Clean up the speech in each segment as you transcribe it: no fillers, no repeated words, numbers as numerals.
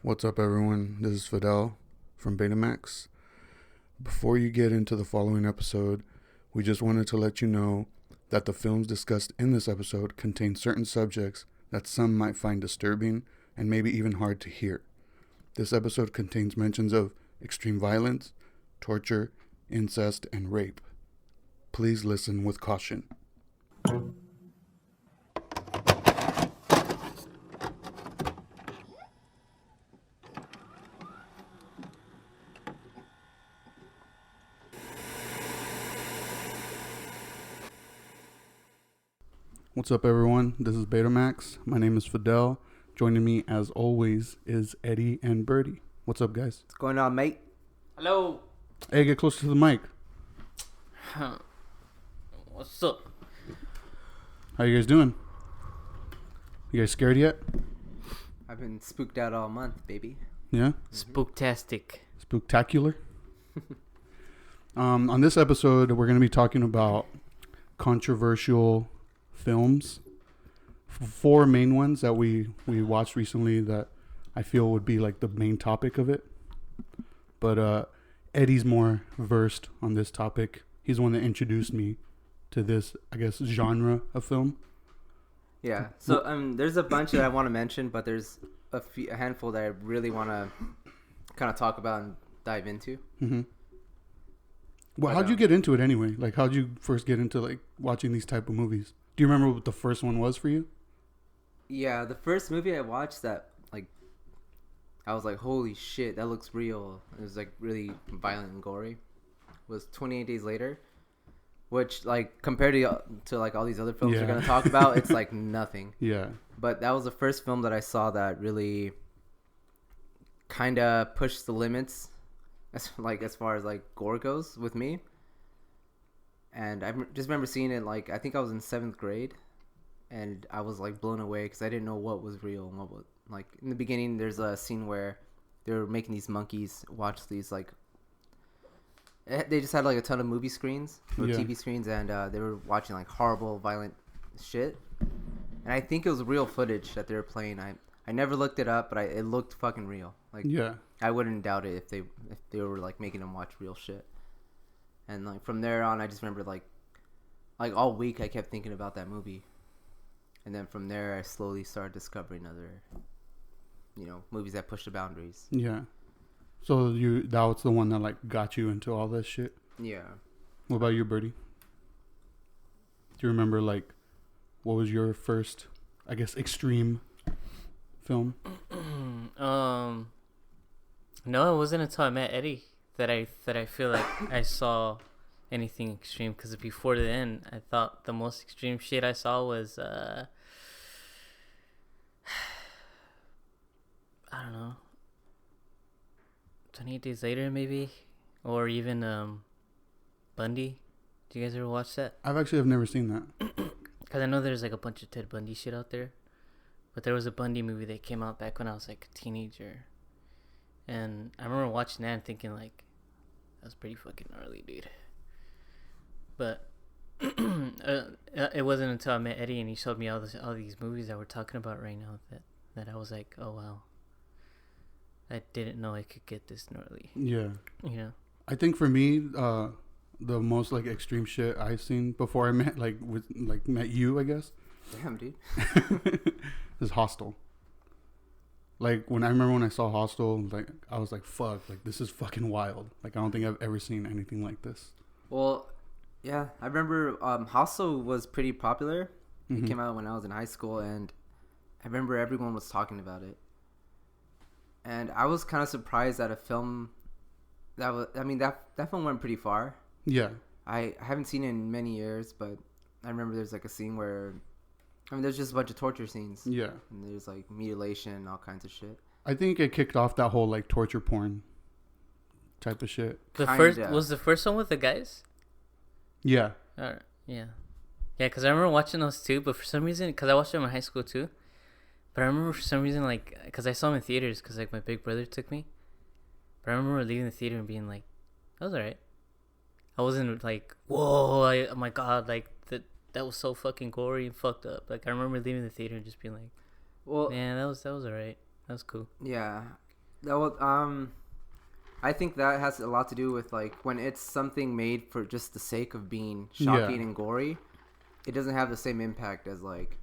What's up, everyone? This is Fidel from Betamax. Before you get into the following episode, we just wanted to let you know that the films discussed in this episode contain certain subjects that some might find disturbing and maybe even hard to hear. This episode contains mentions of extreme violence, torture, incest, and rape. Please listen with caution. What's up, everyone? This is Betamax. My name is Fidel. Joining me, as always, is Eddie and Birdy. What's up, guys? What's going on, mate? Hello. Hey, get closer to the mic. What's up? How you guys doing? You guys scared yet? I've been spooked out all month, baby. Yeah? Spooktastic. Spooktacular? On this episode, we're going to be talking about controversial films. Four main ones that we watched recently that I feel would be like the main topic of it. But Eddie's more versed on this topic. He's the one that introduced me to this, I guess, genre of film. Yeah. So there's a bunch that I want to mention, but there's a handful that I really want to kind of talk about and dive into. Mm-hmm. Well, how'd you get into it anyway? Like, how'd you first get into like watching these type of movies? Do you remember what the first one was for you? Yeah, the first movie I watched that, like, I was like, holy shit, that looks real. It was, like, really violent and gory. Was 28 Days Later, which, like, compared to like, all these other films we're going to talk about, it's, like, nothing. Yeah. But that was the first film that I saw that really kind of pushed the limits as far as, like, gore goes with me. And I just remember seeing it, like, I think I was in 7th grade. And I was, like, blown away because I didn't know what was real and what was... Like, in the beginning, there's a scene where they were making these monkeys watch these, like... They just had, like, a ton of movie screens or TV screens. And they were watching, like, horrible, violent shit. And I think it was real footage that they were playing. I never looked it up, but it looked fucking real. Like, yeah. I wouldn't doubt it if they were, like, making them watch real shit. And, like, from there on, I just remember, like all week I kept thinking about that movie. And then from there, I slowly started discovering other, movies that push the boundaries. Yeah. So that was the one that, like, got you into all this shit? Yeah. What about you, Birdy? Do you remember, like, what was your first, I guess, extreme film? No, it wasn't until I met Eddie that I feel like I saw anything extreme. Because before then, I thought the most extreme shit I saw was I don't know, 28 Days Later maybe, or even Bundy. Do you guys ever watch that? I've never seen that. Because I know there's like a bunch of Ted Bundy shit out there, but there was a Bundy movie that came out back when I was like a teenager, and I remember watching that and thinking like, that's pretty fucking gnarly, dude. But it wasn't until I met Eddie and he showed me all these movies that we're talking about right now that I was like, oh wow, I didn't know I could get this gnarly. Yeah. You know? I think for me, the most, like, extreme shit I've seen before I met, met you, I guess. Damn, dude. is Hostel. Like, I remember when I saw Hostel, like, I was like, fuck, like, this is fucking wild. Like, I don't think I've ever seen anything like this. Well, yeah, I remember Hostel was pretty popular. Mm-hmm. It came out when I was in high school, and I remember everyone was talking about it. And I was kind of surprised at a film that film went pretty far. Yeah. I haven't seen it in many years, but I remember there's like a scene where, there's just a bunch of torture scenes. Yeah. And there's like mutilation and all kinds of shit. I think it kicked off that whole, like, torture porn type of shit. Was the first one with the guys? Yeah. Yeah. Yeah, because I remember watching those too, but for some reason, because I watched them in high school too, but I remember for some reason, like, because I saw them in theaters, because, like, my big brother took me, but I remember leaving the theater and being like, that was alright. I wasn't like, whoa, oh my god, like, that was so fucking gory and fucked up. Like, I remember leaving the theater and just being like, well, man, that was alright. That was cool. Yeah. That was, I think that has a lot to do with like when it's something made for just the sake of being shocking and gory, it doesn't have the same impact as like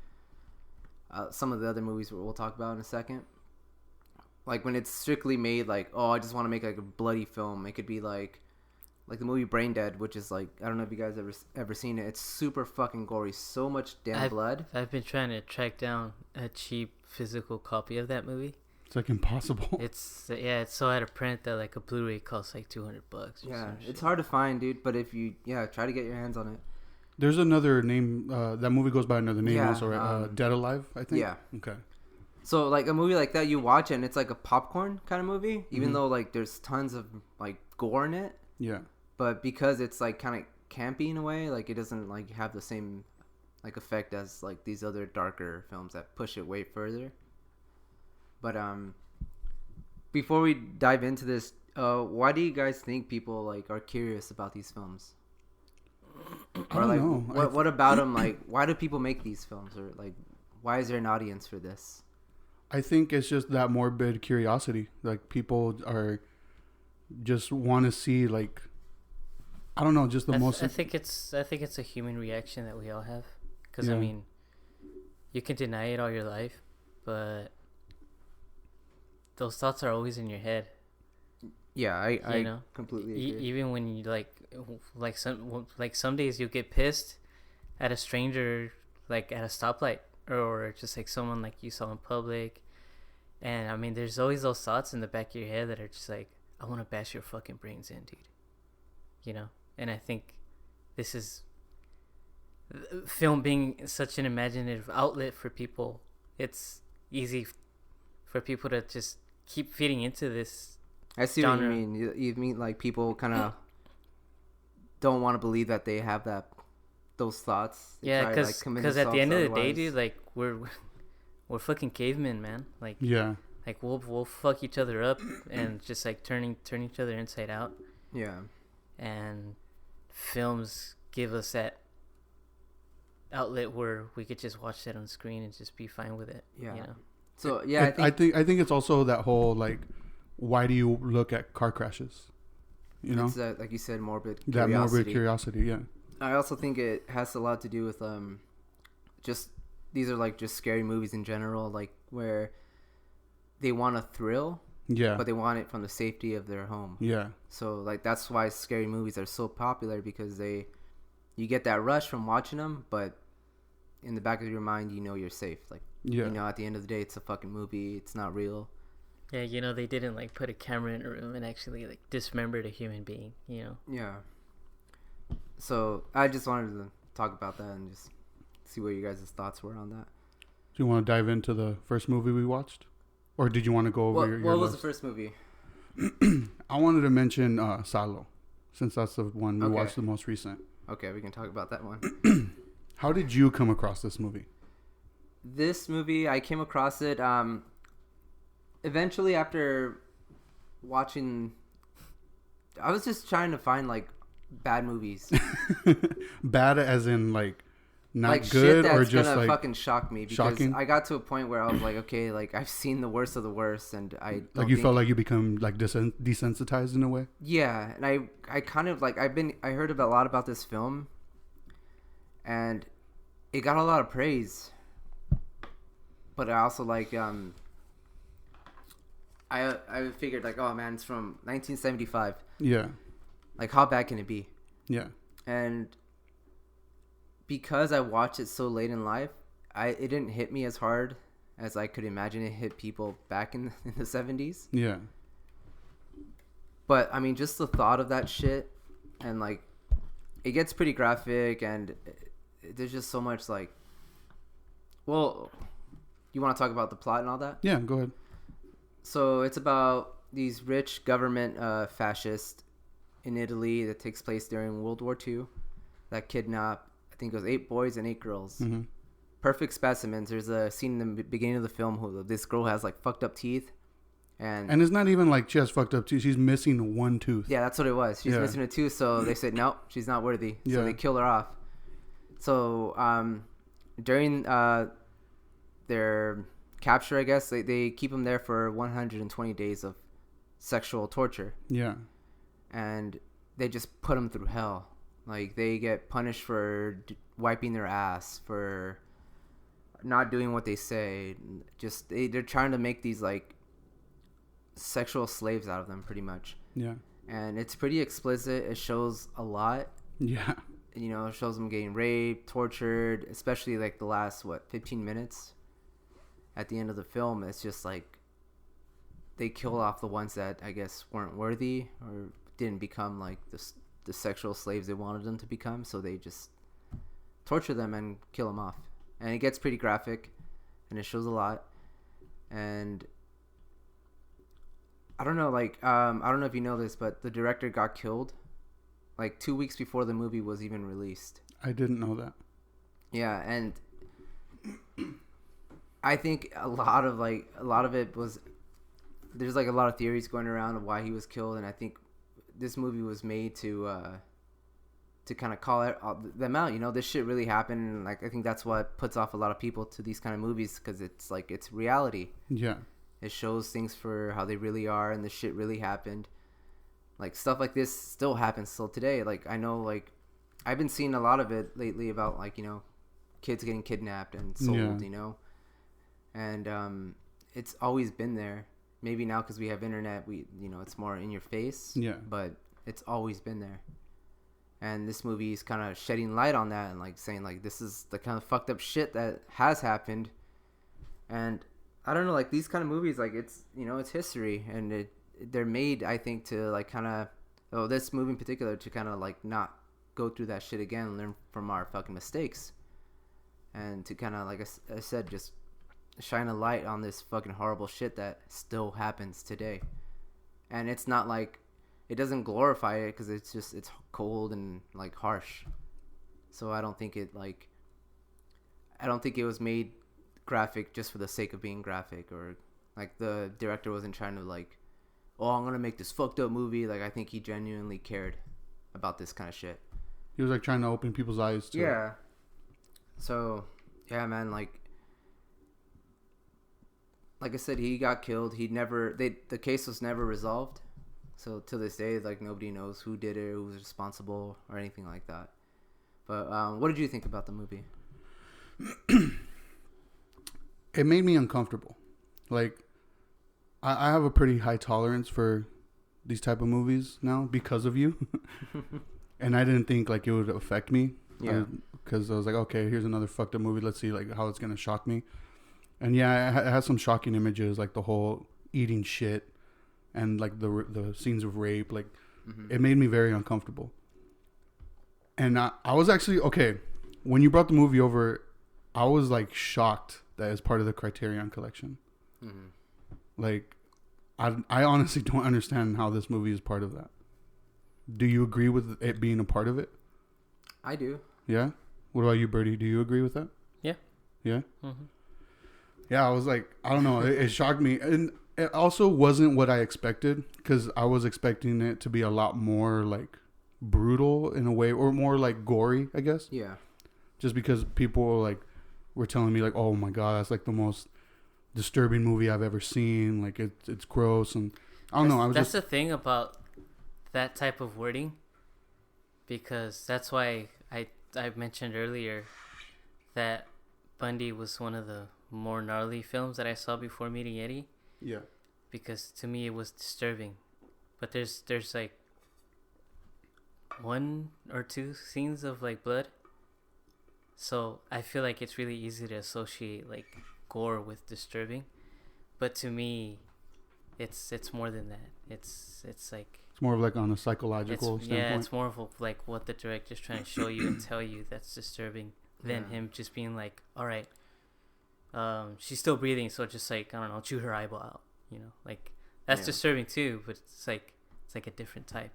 some of the other movies we'll talk about in a second. Like when it's strictly made like, oh, I just want to make like a bloody film. It could be like the movie Brain Dead, which is like, I don't know if you guys ever seen it. It's super fucking gory, so much damn blood. I've been trying to track down a cheap physical copy of that movie. It's like impossible. It's so out of print that like a Blu-ray costs like $200. Yeah, it's hard to find, dude. But if you try to get your hands on it. There's another name. That movie goes by another name Yeah, also, right? Dead Alive, I think. Yeah. Okay. So like a movie like that, you watch it and it's like a popcorn kind of movie, even though like there's tons of like gore in it. Yeah. But because it's like kind of campy in a way, like it doesn't like have the same like effect as like these other darker films that push it way further. But before we dive into this, why do you guys think people like are curious about these films? I don't know. What about them? Like, why do people make these films? Or like, why is there an audience for this? I think it's just that morbid curiosity. Like people are just want to see like, I don't know, just the most. I think it's a human reaction that we all have. Because Yeah. I mean, you can deny it all your life, but those thoughts are always in your head. Yeah, I know? completely agree. Even when you some days you'll get pissed at a stranger, like at a stoplight, or just like someone like you saw in public. And I mean, there's always those thoughts in the back of your head that are just like, I want to bash your fucking brains in, dude. You know? And I think this is film being such an imaginative outlet for people. It's easy for people to just keep feeding into this. I see genre. what you mean. You mean like people kind of don't want to believe that they have those thoughts. They Yeah, try, because at the end of the day, otherwise. dude, like we're fucking cavemen, man. Like Yeah. like we'll fuck each other up and just like turn each other inside out. Yeah. And films give us that outlet where we could just watch that on screen and just be fine with it. Yeah. You know? So yeah, I think it's also that whole like, why do you look at car crashes? You know, it's that, like you said, morbid that curiosity. morbid curiosity. Yeah. I also think it has a lot to do with just these are like just scary movies in general, like where they want a thrill, Yeah. but they want it from the safety of their home. Yeah. So like that's why scary movies are so popular, because you get that rush from watching them, but in the back of your mind, you know you're safe. Like, Yeah. you know, at the end of the day, it's a fucking movie. It's not real. Yeah, you know, they didn't like put a camera in a room and actually like dismembered a human being, you know. Yeah. So I just wanted to talk about that and just see what you guys' thoughts were on that. Do you want to dive into the first movie we watched, or did you want to go over your What was list? the first movie? I wanted to mention Salo, since that's the one we Okay. watched the most recent. Okay, we can talk about that one. How did you come across this movie? This movie, I came across it eventually after watching. I was just trying to find like bad movies, Bad as in like not like good, shit that's or just gonna like fucking shock me, because shocking? I got to a point where I was like, okay, like I've seen the worst of the worst, and I don't like you think- felt like you become like desensitized in a way. Yeah, and I kind of like I heard a lot about this film, and it got a lot of praise, but I also like I figured like, oh man, it's from 1975, Yeah. like how bad can it be? Yeah. And because I watched it so late in life, it didn't hit me as hard as I could imagine it hit people back in the 70s. Yeah. But I mean, just the thought of that shit, and like, it gets pretty graphic, and there's just so much like. Well, you want to talk about the plot and all that? Yeah. Go ahead. So it's about these rich government fascists in Italy that takes place during World War II that kidnap, I think it was 8 boys and 8 girls. Mm-hmm. Perfect specimens. There's a scene in the beginning of the film who this girl has like fucked up teeth. And it's not even like she has fucked up teeth. She's missing one tooth. yeah, that's what it was. She's Yeah. missing a tooth, so they said, nope, she's not worthy. So Yeah. they killed her off. So during their capture, I guess, they keep them there for 120 days of sexual torture. Yeah. And they just put them through hell. Like, they get punished for wiping their ass, for not doing what they say. Just they're trying to make these like sexual slaves out of them, pretty much. Yeah. And it's pretty explicit. It shows a lot. Yeah. You know, it shows them getting raped, tortured, especially like the last 15 minutes at the end of the film. It's just like they kill off the ones that I guess weren't worthy or didn't become like the sexual slaves they wanted them to become. So they just torture them and kill them off. And it gets pretty graphic, and it shows a lot. And I don't know, like, I don't know if you know this, but the director got killed like 2 weeks before the movie was even released. I didn't know that. Yeah, and I think a lot of it was, there's like a lot of theories going around of why he was killed, and I think this movie was made to kind of call them out. You know, this shit really happened, and like I think that's what puts off a lot of people to these kind of movies, because it's like it's reality. Yeah. It shows things for how they really are, and this shit really happened. Like, stuff like this still happens still today. Like, I know, like, I've been seeing a lot of it lately about, like, you know, kids getting kidnapped and sold, you know? And it's always been there. Maybe now because we have internet, it's more in your face. Yeah. But it's always been there. And this movie is kind of shedding light on that and, like, saying, like, this is the kind of fucked up shit that has happened. And I don't know, like, these kind of movies, like, it's, you know, it's history, and they're made, I think, to, like, kind of, this movie in particular, to kind of, like, not go through that shit again and learn from our fucking mistakes, and to kind of, like I said, just shine a light on this fucking horrible shit that still happens today. And it's not, like, it doesn't glorify it, because it's just, it's cold and, like, harsh. So I don't think it was made graphic just for the sake of being graphic, or like the director wasn't trying to like, oh, I'm gonna make this fucked up movie. Like, I think he genuinely cared about this kind of shit. He was like trying to open people's eyes to it. So yeah, man, like I said, he got killed. The case was never resolved. So to this day, like, nobody knows who did it, who was responsible, or anything like that. But what did you think about the movie? It made me uncomfortable. Like, I have a pretty high tolerance for these type of movies now because of you. And I didn't think, like, it would affect me. Yeah. Because I was like, okay, here's another fucked up movie. Let's see, like, how it's going to shock me. And yeah, it has some shocking images, like the whole eating shit and, like, the scenes of rape. Like, It made me very uncomfortable. And I was actually, okay, when you brought the movie over, I was, like, shocked that is part of the Criterion Collection. Like, I honestly don't understand how this movie is part of that. Do you agree with it being a part of it? I do. Yeah? What about you, Birdy? Do you agree with that? Yeah. Yeah? Yeah, I was like, I don't know. It shocked me. And it also wasn't what I expected, because I was expecting it to be a lot more, like, brutal in a way, or more, like, gory, I guess. Yeah. Just because people, like, were telling me, like, oh my god, that's like the most disturbing movie I've ever seen. Like, it's gross, and I don't know. That's the thing about that type of wording, because that's why I mentioned earlier that Bundy was one of the more gnarly films that I saw before meeting Yeti. Yeah. Because to me it was disturbing, but there's like one or two scenes of, like, blood. So I feel like it's really easy to associate, like, gore with disturbing, but to me, it's more than that. It's like, it's more of, like, on a psychological standpoint. Yeah, it's more of like what the director's trying to show you and tell you that's disturbing than him just being like, all right, she's still breathing, so just, like, I don't know, chew her eyeball out. You know, like, that's disturbing too, but it's like a different type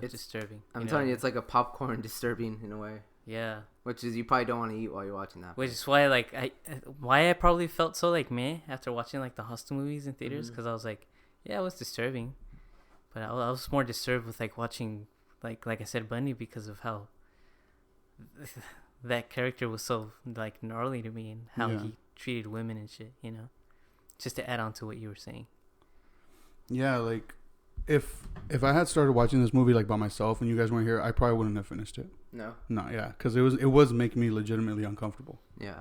of disturbing. I'm telling you, it's like a popcorn disturbing in a way. Yeah. Which is, you probably don't want to eat while you're watching that. Which is why, like, I probably felt so, like, meh after watching, like, the Hostel movies in theaters, because I was like, yeah, it was disturbing, but I was more disturbed with, like, watching, like I said, Bundy, because of how that character was so, like, gnarly to me, and how he treated women and shit, you know, just to add on to what you were saying. Yeah, like, if I had started watching this movie like by myself and you guys weren't here, I probably wouldn't have finished it. No. No, yeah, because it was making me legitimately uncomfortable. Yeah.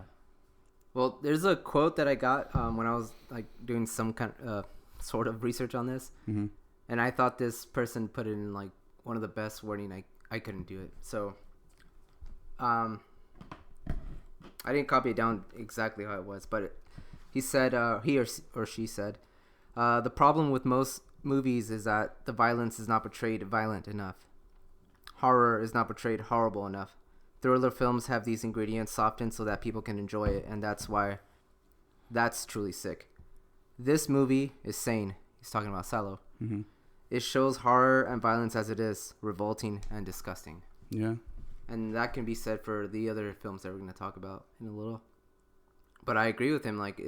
Well, there's a quote that I got when I was like doing some kind of sort of research on this, Mm-hmm. and I thought this person put it in like one of the best wording. I couldn't do it, so I didn't copy it down exactly how it was, but he said he or she said the problem with most movies is that the violence is not portrayed violent enough. Horror is not portrayed horrible enough. Thriller films have these ingredients softened so that people can enjoy it, and that's why that's truly sick. This movie is sane. He's talking about Salo. Mm-hmm. It shows horror and violence as it is, revolting and disgusting. Yeah. And that can be said for the other films that we're going to talk about in a little. But I agree with him. Like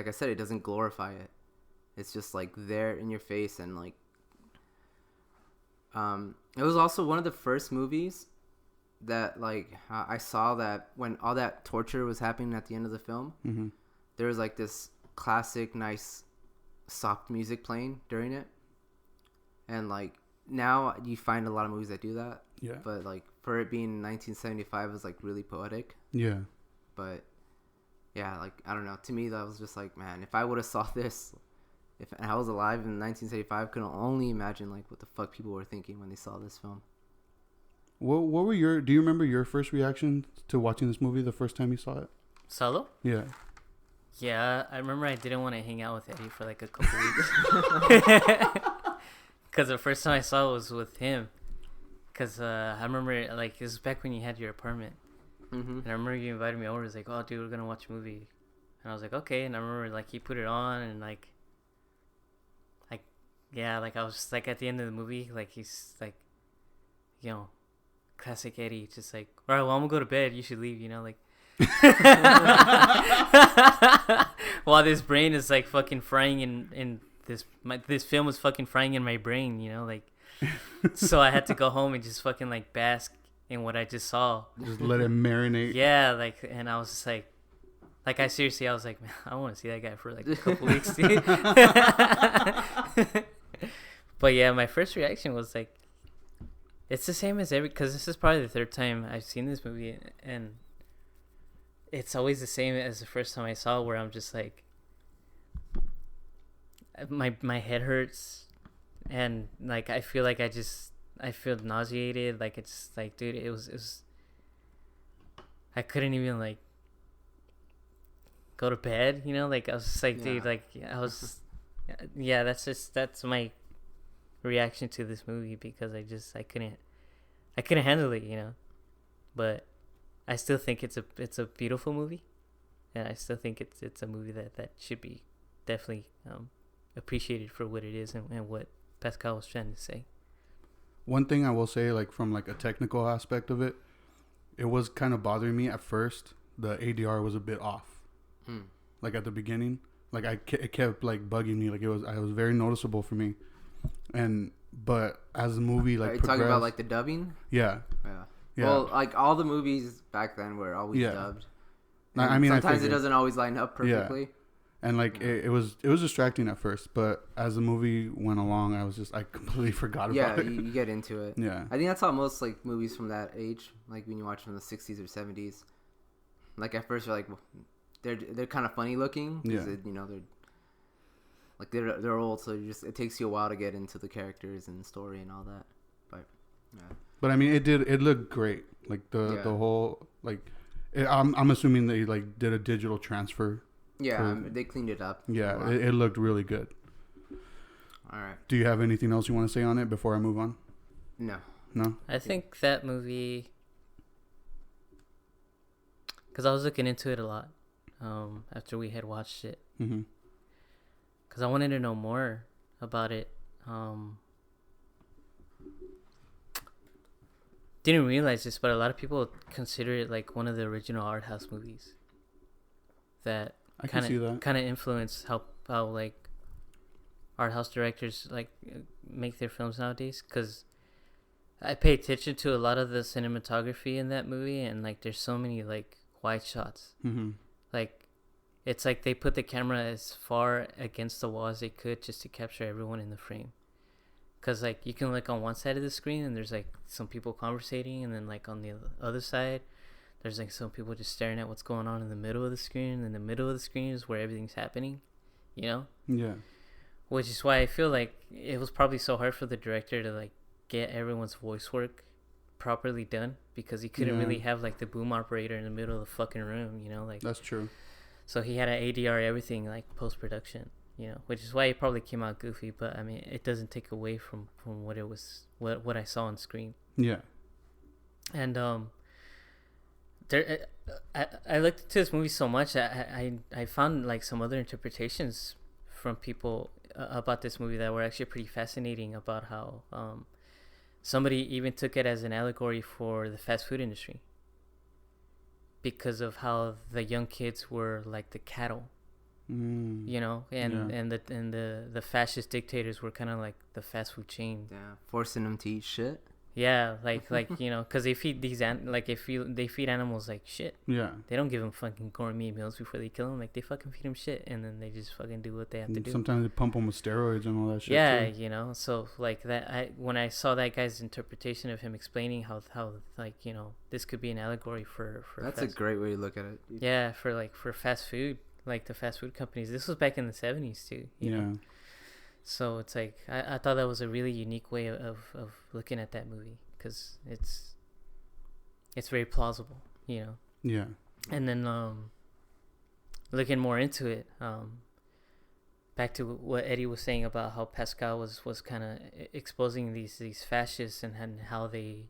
I said, it doesn't glorify it. It's just like there in your face, and like it was also one of the first movies that like I saw that when all that torture was happening at the end of the film, Mm-hmm. there was like this classic nice soft music playing during it. And like now you find a lot of movies that do that. Yeah. But like for it being 1975, it was like really poetic. Yeah. But yeah, like I don't know, to me that was just like, man, if I would have saw this, if I was alive in 1975, could only imagine like what the fuck people were thinking when they saw this film. What were do you remember your first reaction to watching this movie the first time you saw it? Salo? Yeah. Yeah, I remember I didn't want to hang out with Eddie for like a couple weeks. Because the first time I saw it was with him. Because I remember, like, this was back when you had your apartment. Mm-hmm. And I remember you invited me over. It was like, oh, dude, we're going to watch a movie. And I was like, okay. And I remember, like, he put it on. And, like, yeah, like, I was just, like, at the end of the movie, like, he's, like, you know, classic Eddie. Just like, all right, well, I'm going to go to bed. You should leave, you know, like. While this brain is, like, fucking frying in this film was fucking frying in my brain, you know, like. So I had to go home and just fucking like bask in what I just saw. Just let it marinate. Yeah, like, and I was just like I seriously, I was like, man, I want to see that guy for like a couple weeks, dude. But yeah, my first reaction was like, it's the same as because this is probably the third time I've seen this movie, and it's always the same as the first time I saw it, where I'm just like, my head hurts. And like I feel like I feel nauseated. Like it's like, dude, it was I couldn't even like go to bed, you know, like I was just like, dude, like I was yeah, that's my reaction to this movie, because I couldn't handle it, you know. But I still think it's a beautiful movie, and I still think it's a movie that should be definitely appreciated for what it is and what Pascal was trying to say. One thing I will say, like from like a technical aspect of it, it was kind of bothering me at first. The ADR was a bit off, like at the beginning. Like it kept like bugging me. Like it was very noticeable for me. But as the movie like are you progressed, talking about like the dubbing? Yeah. Well, like all the movies back then were always dubbed. I mean, sometimes it doesn't always line up perfectly. Yeah. And like it was distracting at first, but as the movie went along, I completely forgot about it. Yeah, you get into it. Yeah, I think that's how most like movies from that age, like when you watch from the 60s or 70s, like at first you're like, well, they're kind of funny looking. Yeah, you know they're old, so it takes you a while to get into the characters and the story and all that. But yeah. But I mean, it looked great. Like the whole like, I'm assuming they like did a digital transfer. Yeah, they cleaned it up. Yeah, it looked really good. All right. Do you have anything else you want to say on it before I move on? No. I think that movie, because I was looking into it a lot after we had watched it. Mm-hmm. Because I wanted to know more about it. Didn't realize this, but a lot of people consider it like one of the original art house movies. That I can see that. Kind of influence how like art house directors like make their films nowadays, because I pay attention to a lot of the cinematography in that movie, and like there's so many like wide shots. Mm-hmm. Like it's like they put the camera as far against the wall as they could just to capture everyone in the frame, Because, like, you can look on one side of the screen and there's, like, some people conversating. And then, like, on the other side, there's, like, some people just staring at what's going on in the middle of the screen. And in the middle of the screen is where everything's happening, you know? Yeah. Which is why I feel like it was probably so hard for the director to, like, get everyone's voice work properly done. Because he couldn't really have, like, the boom operator in the middle of the fucking room, you know? Like, that's true. So he had to ADR everything, like, post-production. You know, which is why it probably came out goofy, but I mean, it doesn't take away from what it was, what I saw on screen. Yeah. And there, I looked into this movie so much. I found like some other interpretations from people about this movie that were actually pretty fascinating. About how somebody even took it as an allegory for the fast food industry because of how the young kids were like the cattle. You know, and the fascist dictators were kind of like the fast food chain. Yeah, forcing them to eat shit. Yeah, like you know, because they feed they feed animals like shit. Yeah. They don't give them fucking gourmet meals before they kill them. Like, they fucking feed them shit, and then they just fucking do what they have to do. Sometimes they pump them with steroids and all that shit. Yeah, too. you know, so like that. When I saw that guy's interpretation of him explaining how like, you know, this could be an allegory for that's a great way to look at it. Yeah, for fast food. Like the fast food companies. This was back in the 70s too. You know? So it's like, I thought that was a really unique way of looking at that movie. Because it's very plausible, you know? Yeah. And then looking more into it, back to what Eddie was saying about how Pascal was kind of exposing these fascists and how they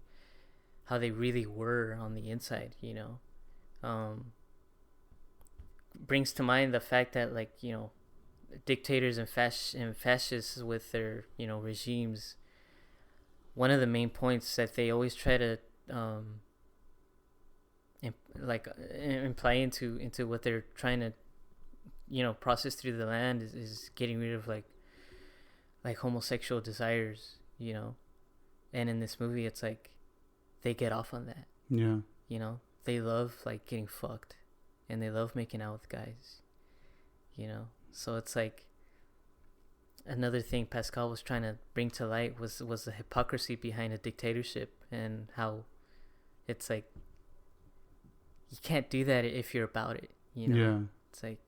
really were on the inside, you know? Brings to mind the fact that, like, you know, dictators and fascists with their, you know, regimes, one of the main points that they always try to imply into what they're trying to, you know, process through the land is getting rid of like homosexual desires, you know. And in this movie, it's like they get off on that. Yeah. You know, they love like getting fucked. And they love making out with guys, you know? So it's like another thing Pascal was trying to bring to light was the hypocrisy behind a dictatorship and how it's like you can't do that if you're about it, you know? Yeah. It's like,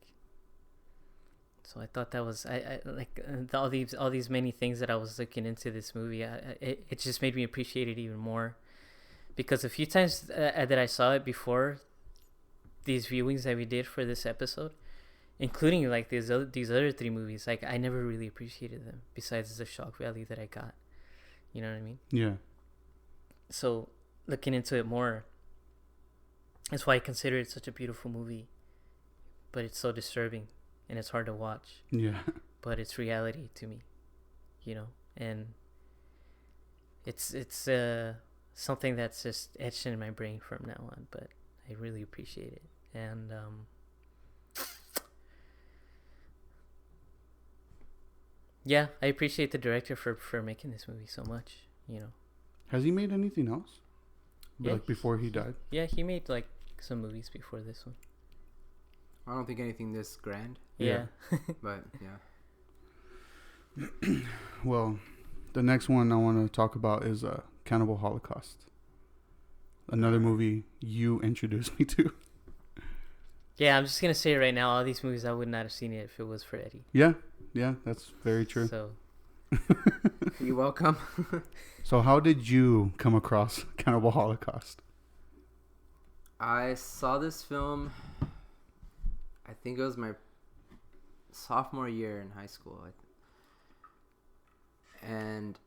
so I thought that was I like all these many things that I was looking into this movie. It just made me appreciate it even more because a few times that I saw it before these viewings that we did for this episode, including like these other three movies, like I never really appreciated them besides the shock value that I got. You know what I mean? Yeah. So looking into it more, that's why I consider it such a beautiful movie, but it's so disturbing and it's hard to watch. Yeah. But it's reality to me, you know, and it's something that's just etched in my brain from now on. But I really appreciate it. And yeah, I appreciate the director for making this movie so much, you know. Has he made anything else? Yeah. Like before he died? Yeah, he made like some movies before this one. I don't think anything this grand. Yeah. But yeah. Well, the next one I want to talk about is Cannibal Holocaust. Another movie you introduced me to. Yeah, I'm just gonna say it right now. All these movies, I would not have seen it if it was for Eddie. Yeah, that's very true. So, You're welcome. So how did you come across Cannibal Holocaust? I saw this film, I think it was my sophomore year in high school. And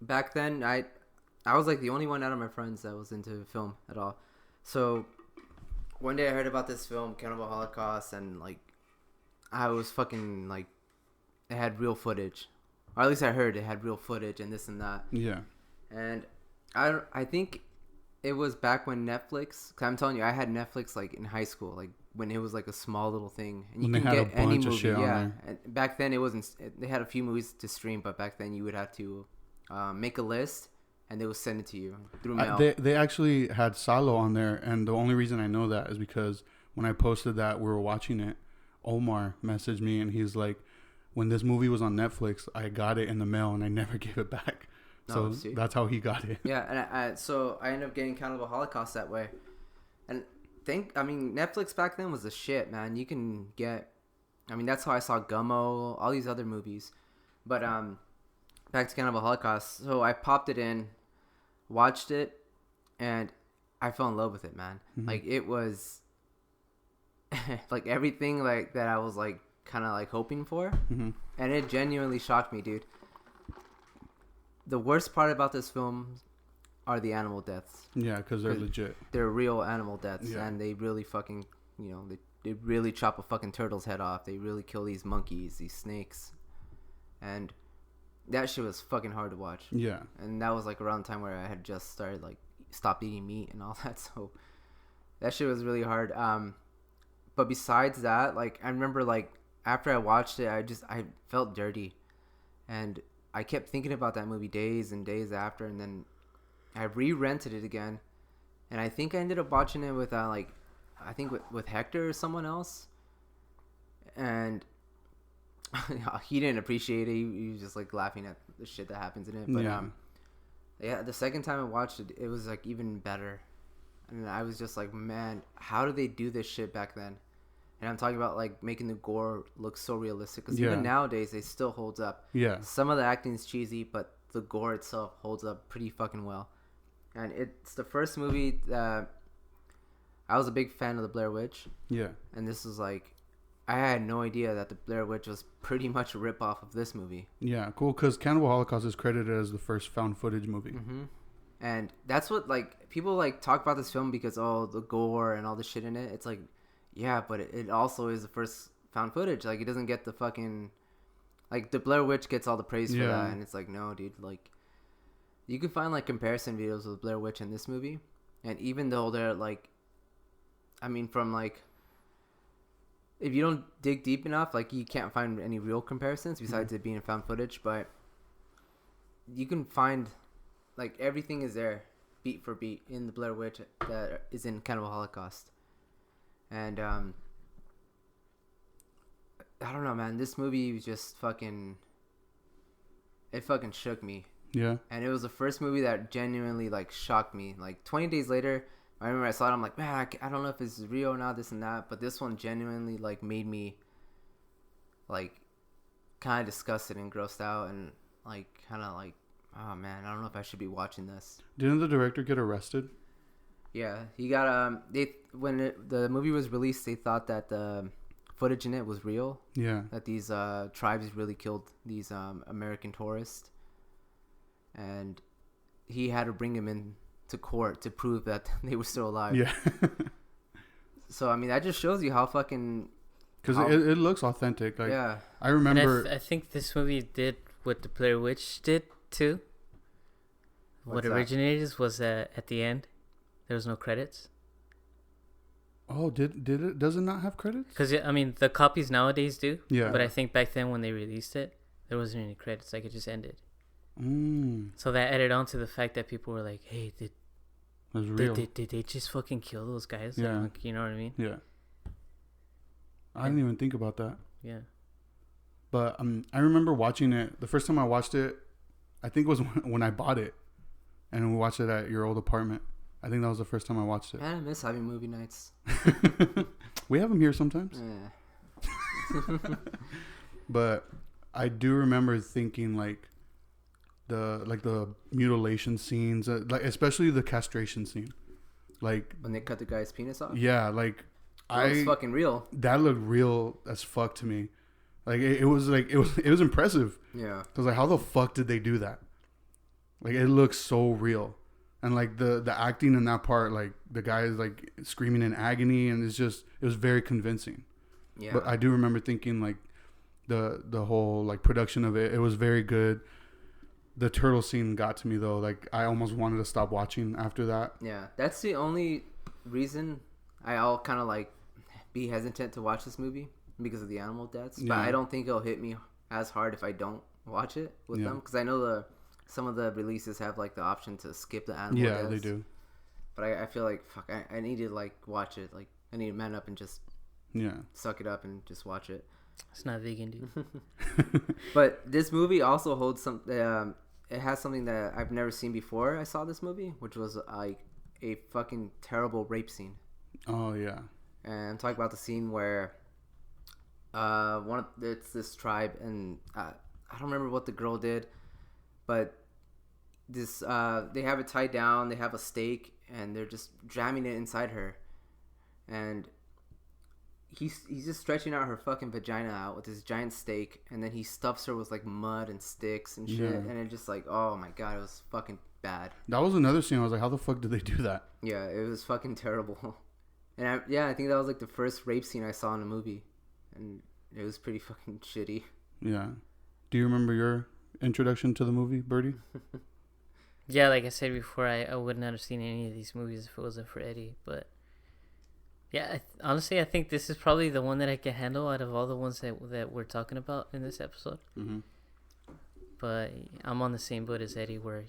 back then, I was like the only one out of my friends that was into film at all. So one day I heard about this film, Cannibal Holocaust, and like I was fucking like, it had real footage, or at least I heard it had real footage and this and that. Yeah. And I think it was back when Netflix, cause I'm telling you, I had Netflix like in high school, like when it was like a small little thing, and you when can get any movie. Yeah. And back then it wasn't. They had a few movies to stream, but back then you would have to make a list, and they would send it to you through mail. They actually had Salo on there, and the only reason I know that is because when I posted that we were watching it, Omar messaged me and he's like, when this movie was on Netflix, I got it in the mail and I never gave it back. So that's how he got it. Yeah, and so I ended up getting Cannibal Holocaust that way. And Netflix back then was the shit, man. You can get, that's how I saw Gummo, all these other movies. But back to Cannibal Holocaust. So I popped it in, watched it, and I fell in love with it, man. Mm-hmm. Like, it was like everything like that I was like kind of like hoping for. Mm-hmm. And it genuinely shocked me, dude. The worst part about this film are the animal deaths. Yeah, because they're legit. They're real animal deaths, yeah. And they really fucking, they really chop a fucking turtle's head off. They really kill these monkeys, these snakes, and that shit was fucking hard to watch. Yeah. And that was like around the time where I had just started like stopped eating meat and all that, so that shit was really hard. But besides that, like I remember like after I watched it, I felt dirty, and I kept thinking about that movie days and days after, and then I re-rented it again, and I think I ended up watching it with with Hector or someone else, and he didn't appreciate it. He was just like laughing at the shit that happens in it. But yeah, the second time I watched it, it was like even better, and I was just like, man, how did they do this shit back then? And I'm talking about like making the gore look so realistic, because even nowadays it still holds up. Yeah. Some of the acting is cheesy, but the gore itself holds up pretty fucking well. And it's the first movie that I was a big fan of the Blair Witch. Yeah. And this was like, I had no idea that the Blair Witch was pretty much a ripoff of this movie. Yeah, cool. Because Cannibal Holocaust is credited as the first found footage movie. Mm-hmm. And that's what like people like talk about this film because the gore and all the shit in it. It's like, yeah, but it also is the first found footage. Like, it doesn't get the fucking... Like, the Blair Witch gets all the praise for that. And it's like, no, dude. Like, you can find, like, comparison videos with Blair Witch in this movie. And even though they're, like... from, like... If you don't dig deep enough, like, you can't find any real comparisons besides it being found footage. But you can find... Like, everything is there, beat for beat, in the Blair Witch that is in Cannibal Holocaust. And, I don't know, man. This movie was just fucking... It fucking shook me. Yeah. And it was the first movie that genuinely, like, shocked me. Like, 20 days later, I remember I saw it. I'm like, man, I don't know if this is real or not, this and that. But this one genuinely, like, made me, like, kind of disgusted and grossed out. And, like, kind of like, oh, man, I don't know if I should be watching this. Didn't the director get arrested? Yeah, he got when the movie was released, they thought that the footage in it was real. Yeah. That these tribes really killed these American tourists, and he had to bring him in to court to prove that they were still alive. Yeah. So that just shows you how fucking. Because it looks authentic. Like, yeah. I remember. I think this movie did what the Blair Witch did too. What originated was that at the end, there was no credits. Oh, did it? Does it not have credits? Because the copies nowadays do. Yeah. But I think back then when they released it, there wasn't any credits. Like, it just ended. So that added on to the fact that people were like, "Hey, did they just fucking kill those guys?" Yeah. Like, you know what I mean? Yeah. I didn't even think about that. Yeah. But I remember watching it. The first time I watched it, I think it was when I bought it, and we watched it at your old apartment. I think that was the first time I watched it. Man, I miss having movie nights. We have them here sometimes. Yeah. But I do remember thinking like the mutilation scenes, like especially the castration scene, like when they cut the guy's penis off. Yeah, like that was fucking real. That looked real as fuck to me. Like it was impressive. Yeah. Cause like how the fuck did they do that? Like it looks so real. And like the acting in that part, like the guy is like screaming in agony, and it was very convincing. Yeah. But I do remember thinking like the whole like production of it was very good. The turtle scene got to me though. Like I almost wanted to stop watching after that. Yeah, that's the only reason I'll kind of like be hesitant to watch this movie, because of the animal deaths. Yeah. But I don't think it'll hit me as hard if I don't watch it with them, because I know some of the releases have like the option to skip the animal deaths. Yeah, they do. But I feel like fuck, I need to like watch it. Like I need to man up and just suck it up and just watch it. It's not vegan, dude. But this movie also holds some. It has something that I've never seen before. I saw this movie, which was like a fucking terrible rape scene. Oh yeah. And I'm talking about the scene where it's this tribe, and I don't remember what the girl did, but this they have it tied down. They have a stake, and they're just jamming it inside her, and he's just stretching out her fucking vagina out with this giant stake, and then he stuffs her with like mud and sticks and shit, Yeah. and it just like, oh my god, it was fucking bad. That was another scene. I was like, how the fuck did they do that? Yeah, it was fucking terrible. And I think that was like the first rape scene I saw in a movie, and it was pretty fucking shitty. Yeah. Do you remember your introduction to the movie, Birdy? Yeah, like I said before, I would not have seen any of these movies if it wasn't for Eddie. But yeah, honestly, I think this is probably the one that I can handle out of all the ones that we're talking about in this episode. Mm-hmm. But I'm on the same boat as Eddie, where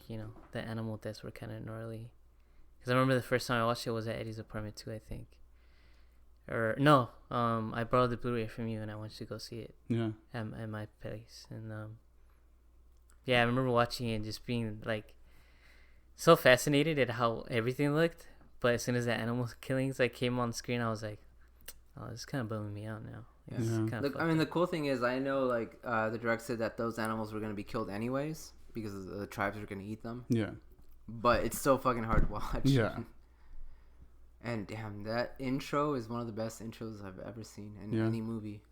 the animal deaths were kind of gnarly. Because I remember the first time I watched it was at Eddie's apartment too, I think. Or no, I borrowed the Blu-ray from you, and I wanted to go see it. Yeah. At my place, and yeah, I remember watching it and just being like so fascinated at how everything looked. But as soon as the animal killings like came on screen, I was like, oh, this is kind of bumming me out now. It's Yeah. kinda I mean, the cool thing is, I know like the director said that those animals were gonna be killed anyways because the tribes were gonna eat them. Yeah. But it's so fucking hard to watch. Yeah. And damn, that intro is one of the best intros I've ever seen in any movie.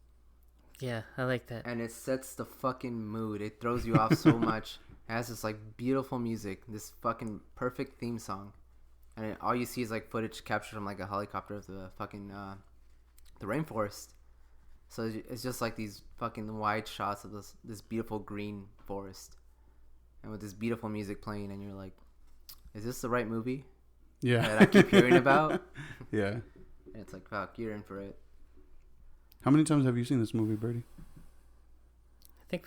Yeah, I like that. And it sets the fucking mood. It throws you off so much. It has this like beautiful music, this fucking perfect theme song, and all you see is like footage captured from like a helicopter of the fucking the rainforest. So it's just like these fucking wide shots of this beautiful green forest, and with this beautiful music playing, and you're like, is this the right movie? Yeah. That I keep hearing about. Yeah. And it's like, fuck, you're in for it. How many times have you seen this movie, Birdy? I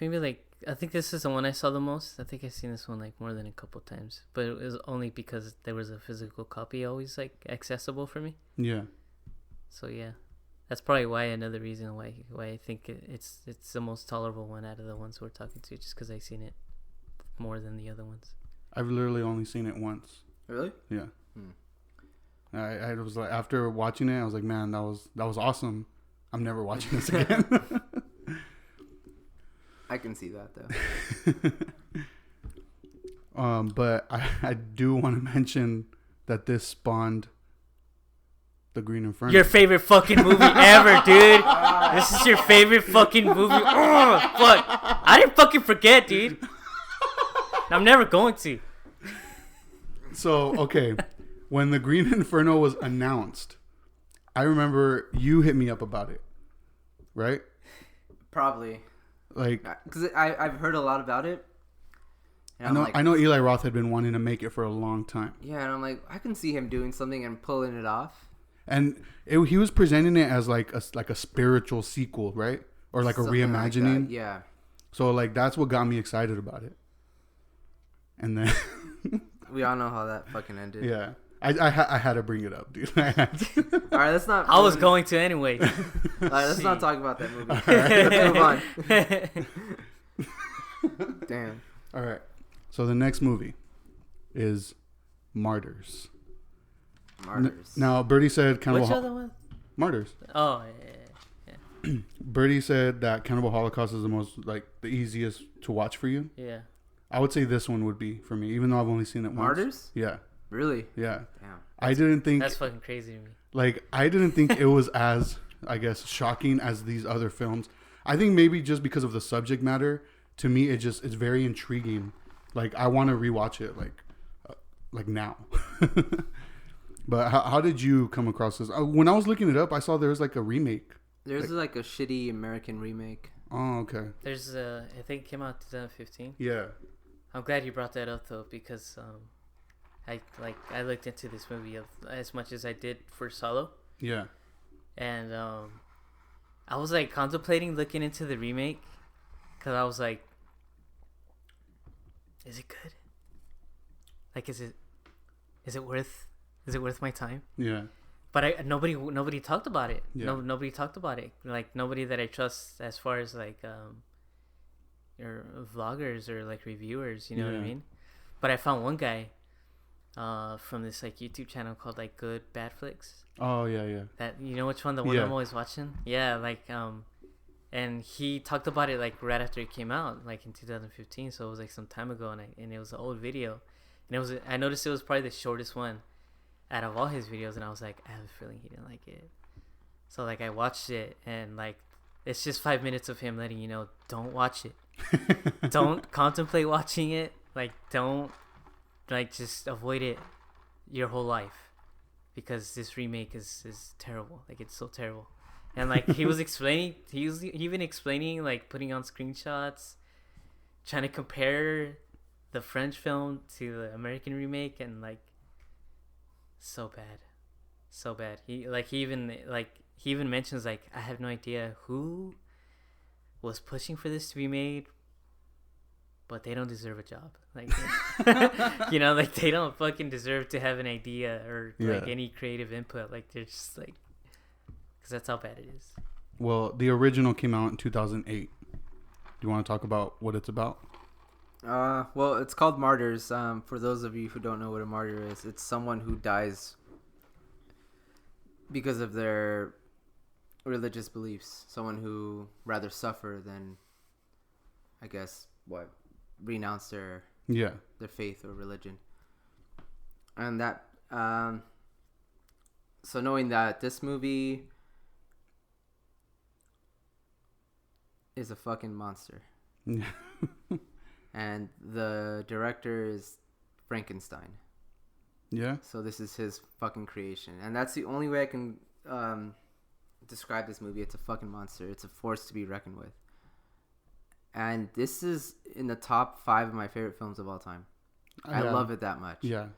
think this is the one I saw the most. I think I've seen this one like more than a couple times, but it was only because there was a physical copy always like accessible for me. Yeah. So yeah, that's probably another reason why I think it's the most tolerable one out of the ones we're talking to, just because I've seen it more than the other ones. I've literally only seen it once. Really? Yeah. I was like, after watching it, I was like, man, that was awesome. I'm never watching this again. I can see that though. But I do want to mention that this spawned the Green Inferno. Your favorite fucking movie ever, dude. This is your favorite fucking movie. Oh, fuck. I didn't fucking forget, dude. I'm never going to. So, okay. When the Green Inferno was announced, I remember you hit me up about it, right? Probably. Like, because I've heard a lot about it. And I know Eli Roth had been wanting to make it for a long time. Yeah, and I'm like, I can see him doing something and pulling it off. And he was presenting it as like a spiritual sequel, right? Or like something a reimagining. Like yeah. So like that's what got me excited about it. And then we all know how that fucking ended. Yeah. I had to bring it up, dude. All right, let's not. I was going to anyway. All right, let's not talk about that movie. Right, let's move on. Damn. All right. So the next movie is Martyrs. Martyrs. Now, Birdy said Cannibal Which other one? Martyrs. Oh, yeah. Birdy said that Cannibal Holocaust is the easiest to watch for you. Yeah. I would say this one would be for me, even though I've only seen it once. Martyrs? Yeah. Really? Yeah. Damn. I didn't think that's fucking crazy to me. Like, I didn't think it was as, I guess, shocking as these other films. I think maybe just because of the subject matter, to me, it's very intriguing. Like, I want to rewatch it, like now. But how did you come across this? When I was looking it up, I saw there was like a remake. There's like a shitty American remake. Oh, okay. There's I think it came out 2015. Yeah. I'm glad you brought that up though, because I looked into this movie as much as I did for Salo. Yeah. And I was like contemplating looking into the remake, because I was like, is it good? Like, is it worth my time? Yeah. But nobody talked about it. Yeah. Nobody talked about it. Like nobody that I trust as far as like your vloggers or like reviewers. You know what I Yeah. mean? But I found one guy from this like YouTube channel called like Good Bad Flicks. Oh yeah. That you know which one? The one Yeah. I'm always watching. Yeah, like and he talked about it like right after it came out, like in 2015. So it was like some time ago, and it was an old video, and I noticed it was probably the shortest one out of all his videos, and I was like, I have a feeling he didn't like it. So like I watched it, and like it's just 5 minutes of him letting you know, don't watch it, don't contemplate watching it, like don't, like just avoid it your whole life, because this remake is terrible. Like it's so terrible. And like he was even explaining like putting on screenshots, trying to compare the French film to the American remake, and like so bad. He even mentions like, I have no idea who was pushing for this to be made, but they don't deserve a job. Like you know, like they don't fucking deserve to have an idea or like any creative input. Like they're just like, because that's how bad it is. Well, the original came out in 2008. Do you want to talk about what it's about? Well, it's called Martyrs. For those of you who don't know what a martyr is, it's someone who dies because of their religious beliefs. Someone who rather suffer than, I guess, renounce their faith or religion. And that, so knowing that this movie is a fucking monster. And the director is Frankenstein. Yeah. So this is his fucking creation. And that's the only way I can describe this movie. It's a fucking monster. It's a force to be reckoned with. And this is in the top 5 of my favorite films of all time. I love it that much. Yeah.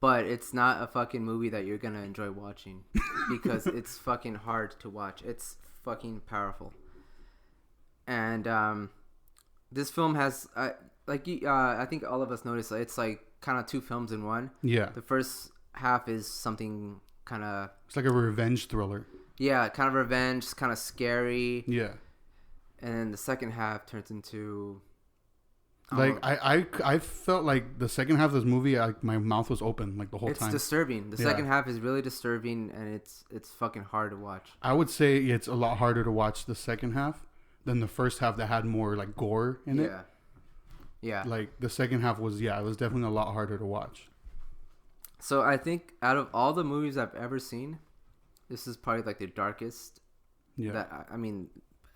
But it's not a fucking movie that you're going to enjoy watching. Because it's fucking hard to watch. It's fucking powerful. And this film has, I think all of us noticed, it's like kind of 2 films in one. Yeah. The first half is something kind of... It's like a revenge thriller. Yeah, kind of revenge, kind of scary. Yeah. And then the second half turns into... Like, I felt like the second half of this movie, my mouth was open like the whole time. It's disturbing. The second half is really disturbing, and it's fucking hard to watch. I would say it's a lot harder to watch the second half than the first half that had more like gore in it. Yeah. Like the second half was, it was definitely a lot harder to watch. So I think out of all the movies I've ever seen, this is probably like the darkest. Yeah. That, I mean,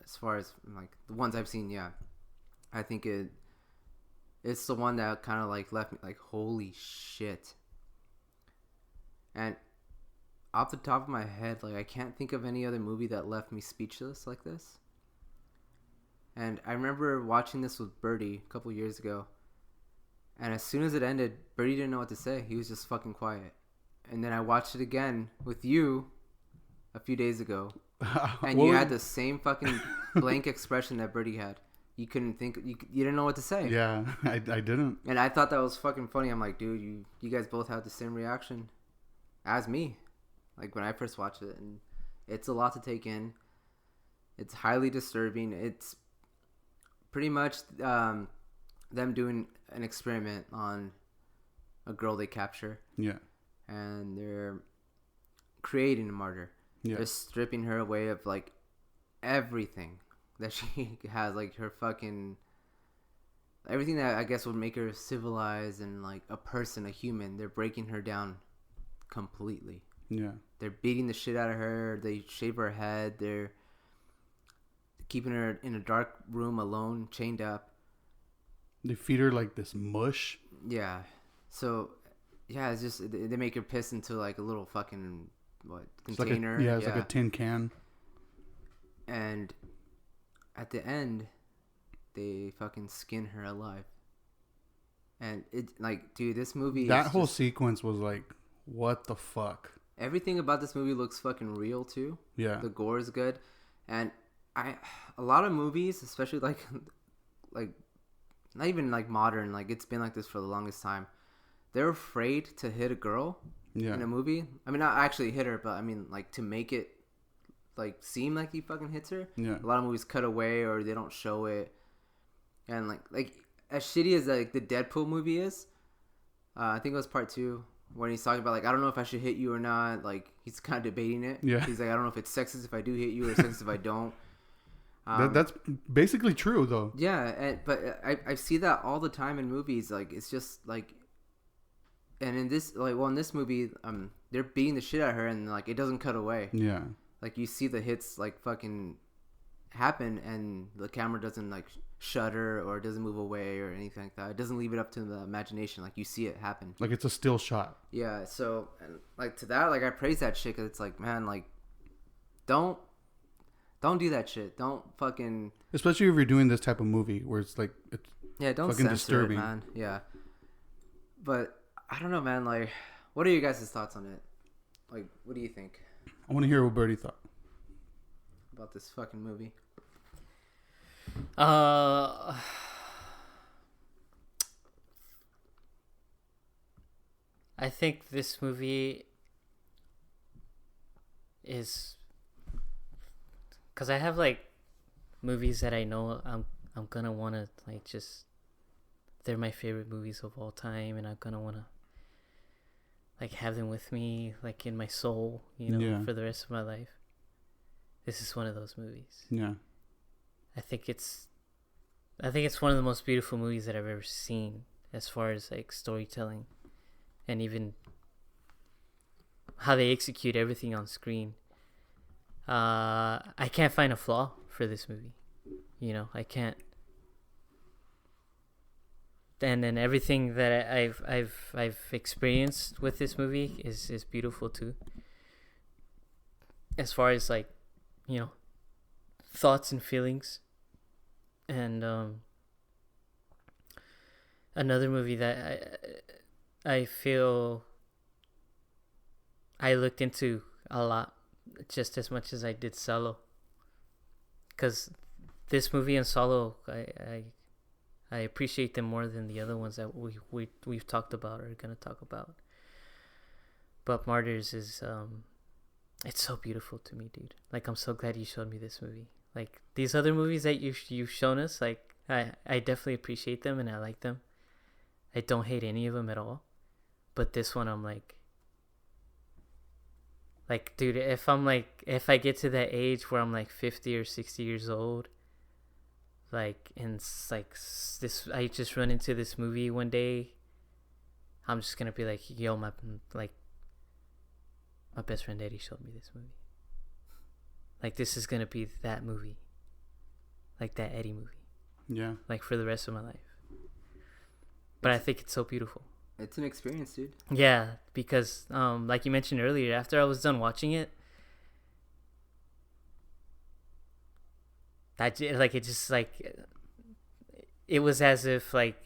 as far as like the ones I've seen, I think it's the one that kind of like left me like, holy shit. And off the top of my head, like I can't think of any other movie that left me speechless like this. And I remember watching this with Birdy a couple years ago. And as soon as it ended, Birdy didn't know what to say. He was just fucking quiet. And then I watched it again with you a few days ago. And you had the same fucking blank expression that Birdy had. You couldn't think, you didn't know what to say. Yeah, I didn't. And I thought that was fucking funny. I'm like, dude, you guys both had the same reaction as me. Like when I first watched it. And it's a lot to take in. It's highly disturbing. It's pretty much them doing an experiment on a girl they capture. Yeah. And they're creating a martyr. Yeah. They're stripping her away of like everything that she has, like her fucking everything that I guess would make her civilized and like a person, a human. They're breaking her down completely. Yeah. They're beating the shit out of her. They shave her head. They're keeping her in a dark room alone, chained up. They feed her like this mush. Yeah. So, yeah, it's just, they make her piss into like a little fucking, container. It's like a tin can. And at the end, they fucking skin her alive. And it, like, dude, this movie that whole sequence was like, what the fuck? Everything about this movie looks fucking real too. Yeah. The gore is good. And a lot of movies, especially like not even like modern, like it's been like this for the longest time. They're afraid to hit a girl in a movie. I mean, not actually hit her, but I mean, like, to make it like seem like he fucking hits her. Yeah. A lot of movies cut away or they don't show it, and like as shitty as like the Deadpool movie is, I think it was part 2 when he's talking about like, I don't know if I should hit you or not. Like, he's kind of debating it. Yeah. He's like, I don't know if it's sexist if I do hit you or sexist if I don't. That's basically true though. Yeah, but I see that all the time in movies. Like, it's just like, and in this in this movie, they're beating the shit out of her, and like it doesn't cut away. Yeah. Like, you see the hits like fucking happen, and the camera doesn't like shudder or doesn't move away or anything like that. It doesn't leave it up to the imagination. Like, you see it happen. Like, it's a still shot. Yeah. So, and like, to that, like, I praise that shit because it's like, man, like, don't do that shit. Don't fucking. Especially if you're doing this type of movie where it's like, it's don't fucking censor disturbing. it, man. Yeah. But I don't know, man. Like, what are you guys' thoughts on it? Like, what do you think I want to hear what Birdy thought. about this fucking movie? I think this movie is, because I have like movies that I know I'm gonna want to like just, they're my favorite movies of all time, and I'm gonna want to like have them with me like in my soul, for the rest of my life. This is one of those movies. Yeah. I think it's one of the most beautiful movies that I've ever seen, as far as like storytelling and even how they execute everything on screen. I can't find a flaw for this movie. I can't. And then everything that I've experienced with this movie is beautiful too. As far as like, thoughts and feelings. And another movie that I feel I looked into a lot, just as much as I did Salo, because this movie and Salo, I appreciate them more than the other ones that we've talked about or are gonna talk about. But Martyrs is it's so beautiful to me, dude. Like, I'm so glad you showed me this movie. Like, these other movies that you've shown us, like, I definitely appreciate them and I like them. I don't hate any of them at all. But this one, I'm like, dude, if I get to that age where I'm like 50 or 60 years old, like, and like this, I just run into this movie one day, I'm just gonna be like, yo, my best friend Eddie showed me this movie. Like, this is gonna be that movie, like that Eddie movie. Yeah. Like, for the rest of my life. But I think it's so beautiful. It's an experience, dude. Yeah, because like you mentioned earlier, after I was done watching it, it was as if like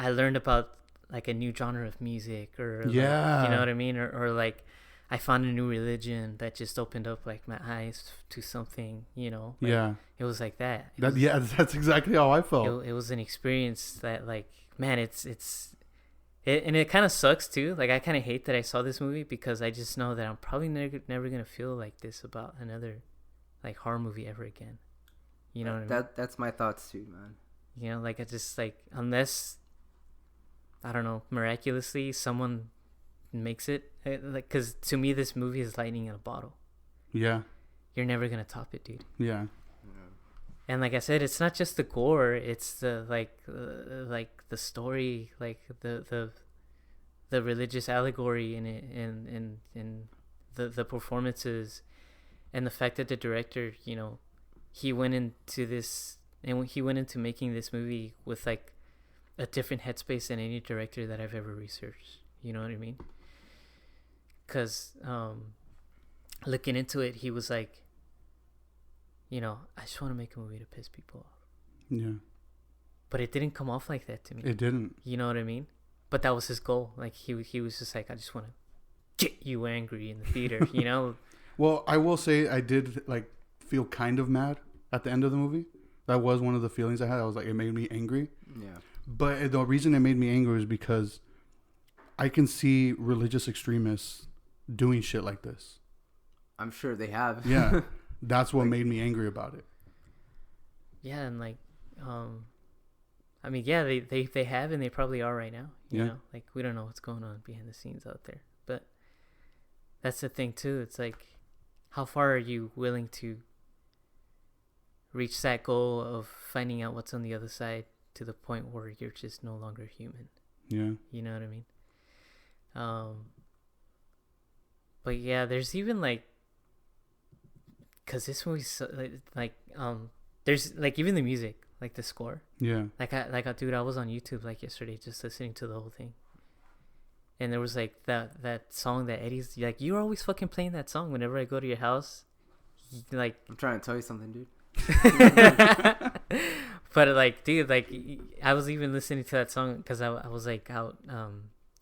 I learned about like a new genre of music, or yeah, like, you know what I mean, or like I found a new religion that just opened up like my eyes to something, like, yeah, it was like that. That's exactly how I felt. It was an experience that, like, man, it and it kind of sucks too. Like, I kind of hate that I saw this movie, because I just know that I'm probably never gonna feel like this about another like horror movie ever again. You know what I mean? That's my thoughts too, man. Like, I just, like, unless, I don't know, miraculously someone makes it, like, because to me this movie is lightning in a bottle. Yeah. You're never gonna top it, dude. Yeah. And like I said, it's not just the gore; it's the like the story, like the religious allegory in it, and the performances, and the fact that the director, he went into this, and he went into making this movie with like a different headspace than any director that I've ever researched. You know what I mean? Because looking into it, he was like, I just want to make a movie to piss people off. Yeah. But it didn't come off like that to me. It didn't. You know what I mean? But that was his goal. Like, he was just like, I just want to get you angry in the theater, Well, I will say I did like feel kind of mad at the end of the movie. That was one of the feelings I had. I was like, it made me angry. Yeah. But the reason it made me angry is because I can see religious extremists doing shit like this. I'm sure they have. Yeah. That's what Like- made me angry about it. Yeah, and like, I mean, yeah, they have, and they probably are right now. You know, like we don't know what's going on behind the scenes out there, but that's the thing too. It's like, how far are you willing to reach that goal of finding out what's on the other side to the point where you're just no longer human? Yeah. You know what I mean? But yeah, there's even like, cause this movie's so, there's like even the music, like the score. Yeah. Dude, I was on YouTube like yesterday just listening to the whole thing, and there was like that song that Eddie's like, you're always fucking playing that song whenever I go to your house, like. I'm trying to tell you something, dude. But like, dude, like I was even listening to that song because I was like out,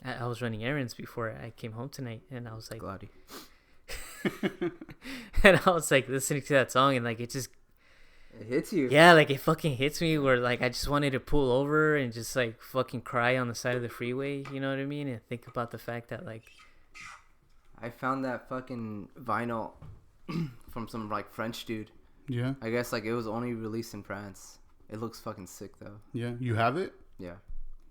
I was running errands before I came home tonight, and I was like, Glady. and I was like listening to that song, and like it hits you. Yeah, like it fucking hits me where like I just wanted to pull over and just like fucking cry on the side of the freeway, you know what I mean? And think about the fact that like I found that fucking vinyl from some like French dude. Yeah. I guess like it was only released in France. It looks fucking sick though. Yeah. You have it? Yeah.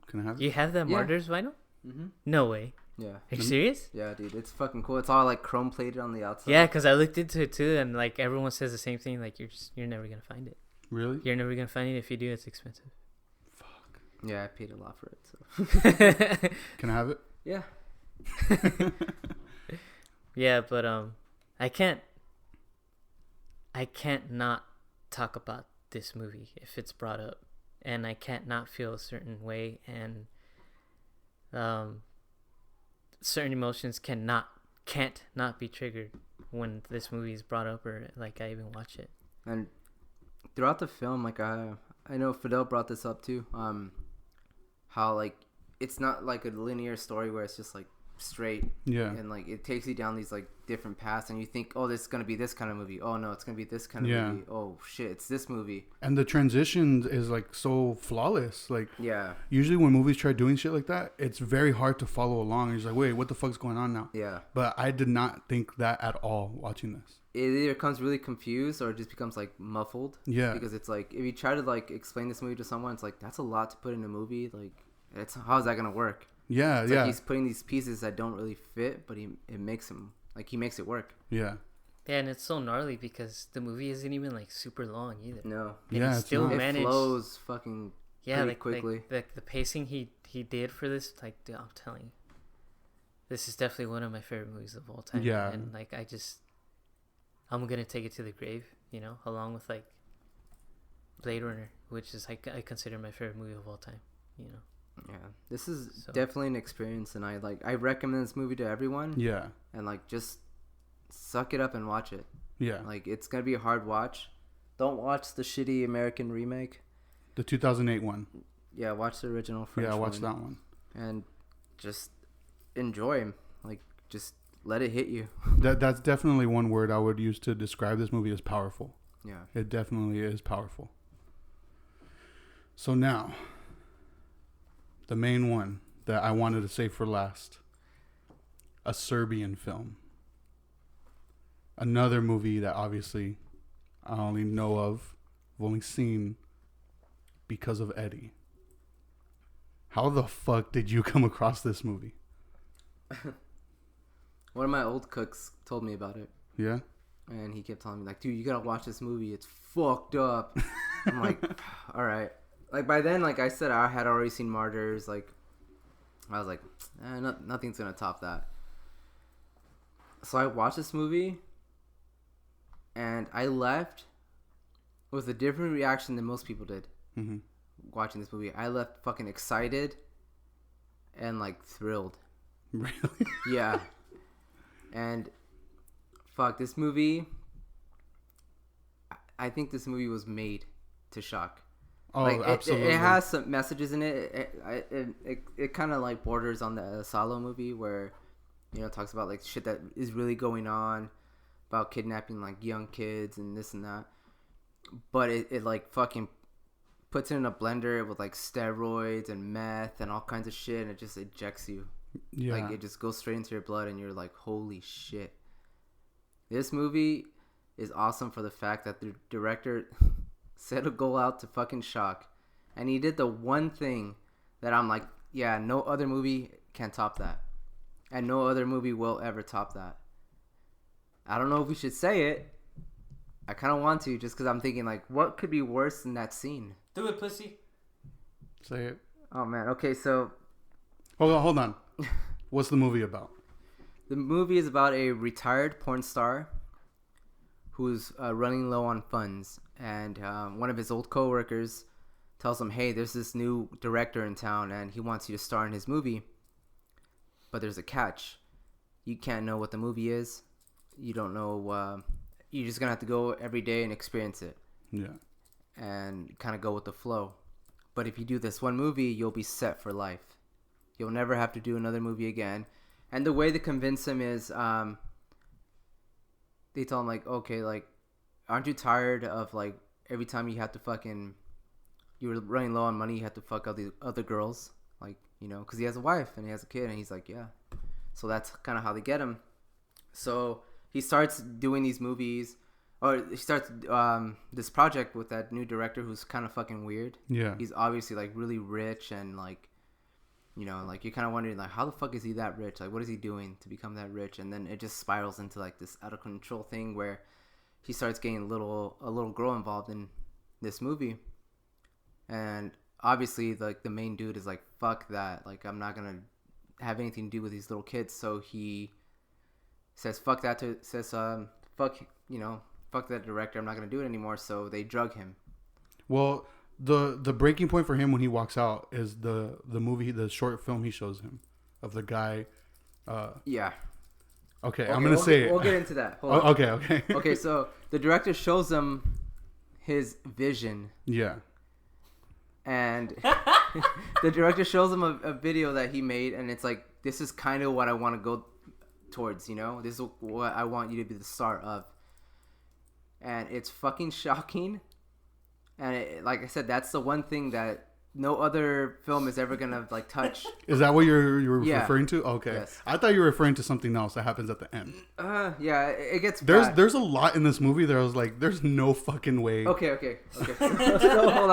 Can I have it? You have that Yeah. Martyrs vinyl? Mhm. No way. Yeah. Are you serious? Yeah, dude. It's fucking cool. It's all like chrome plated on the outside. Yeah, because I looked into it too, and like everyone says the same thing. Like you're never gonna find it. Really? You're never gonna find it. If you do, it's expensive. Fuck. Yeah, I paid a lot for it. So. Can I have it? Yeah. Yeah, but I can't not talk about this movie if it's brought up, and I can't not feel a certain way, and certain emotions can't not be triggered when this movie is brought up, or like I even watch it. And throughout the film, like I know Fidel brought this up too. How like it's not like a linear story where it's just like straight. Yeah. And like it takes you down these like different paths, and you think, oh, this is gonna be this kind of movie. Oh no, it's gonna be this kind of movie. Oh shit, it's this movie. And the transition is like so flawless. Like Yeah. usually when movies try doing shit like that, it's very hard to follow along. You're just like, wait, what the fuck's going on now? Yeah. But I did not think that at all watching this. It either becomes really confused or it just becomes like muffled. Yeah. Because it's like if you try to like explain this movie to someone, it's like that's a lot to put in a movie. Like it's how's that gonna work? Yeah. It's Yeah. like he's putting these pieces that don't really fit, but he makes it work. Yeah. Yeah, and it's so gnarly because the movie isn't even like super long either. No. And Yeah, he it's still not. It managed. flows fucking Yeah, pretty like quickly. Like the pacing he did for this, like dude, I'm telling you, this is definitely one of my favorite movies of all time. Yeah. And like I'm gonna take it to the grave, you know, along with like Blade Runner, which is like I consider my favorite movie of all time, you know. Yeah. This is So- definitely an experience, and I recommend this movie to everyone. Yeah. And like just suck it up and watch it. Yeah. Like it's gonna be a hard watch. Don't watch the shitty American remake. The 2008 one. Yeah, watch the original French Yeah, I watched one. that one. And just enjoy him. Like just let it hit you. That's definitely one word I would use to describe this movie as powerful. Yeah. It definitely is powerful. So now, the main one that I wanted to say for last. A Serbian film. Another movie that obviously I only know of. I've only seen because of Eddie. How the fuck did you come across this movie? One of my old cooks told me about it. Yeah? And he kept telling me, like, dude, you gotta watch this movie. It's fucked up. I'm like, all right. Like, by then, like I said, I had already seen Martyrs. Like, I was like, nothing's gonna top that. So I watched this movie, and I left with a different reaction than most people did Mm-hmm. watching this movie. I left fucking excited and, like, thrilled. Really? Yeah. And fuck, this movie, I think this movie was made to shock. Oh, Like absolutely. it has some messages in it. It kind of like borders on the Salo movie where, you know, it talks about like shit that is really going on about kidnapping like young kids and this and that. But it like fucking puts it in a blender with like steroids and meth and all kinds of shit, and it just ejects you. Yeah. Like, it just goes straight into your blood, and you're like, holy shit. This movie is awesome for the fact that the director set a goal out to fucking shock. And he did the one thing that I'm like, yeah, no other movie can top that. And no other movie will ever top that. I don't know if we should say it. I kind of want to, just because I'm thinking, like, what could be worse than that scene? Do it, pussy. Say it. Oh, man. Okay, so... Hold on. What's the movie about? The movie is about a retired porn star who's running low on funds. And one of his old coworkers tells him, hey, there's this new director in town, and he wants you to star in his movie. But there's a catch. You can't know what the movie is. You don't know... you're just going to have to go every day and experience it. Yeah. And kind of go with the flow. But if you do this one movie, you'll be set for life. You'll never have to do another movie again. And the way to convince him is, they tell him, like, okay, like, aren't you tired of, like, every time you have to fucking, you were running low on money, you have to fuck all the other girls, like, you know, because he has a wife and he has a kid, and he's like, yeah. So that's kind of how they get him. So he starts doing these movies, or he starts this project with that new director who's kind of fucking weird. Yeah. He's obviously, like, really rich, and, like, you know, like, you're kind of wondering, like, how the fuck is he that rich? Like, what is he doing to become that rich? And then it just spirals into, like, this out of control thing where he starts getting a little girl involved in this movie. And obviously, like, the main dude is like, fuck that. Like, I'm not gonna have anything to do with these little kids. So he says, fuck that, fuck that director. I'm not gonna do it anymore. So they drug him. Well, the breaking point for him when he walks out is the movie, the short film he shows him of the guy. Yeah. Okay, I'm gonna say it. We'll get into that. Hold on. Okay. Okay, so the director shows him his vision. Yeah. And the director shows him a video that he made, and it's like, this is kind of what I want to go towards, you know? This is what I want you to be the star of. And it's fucking shocking. And like I said, that's the one thing that no other film is ever gonna, like, touch. Is that what you're Yeah. referring to? Okay. Yes. I thought you were referring to something else that happens at the end. Yeah, it gets bad. There's a lot in this movie that I was like, there's no fucking way. Okay. So hold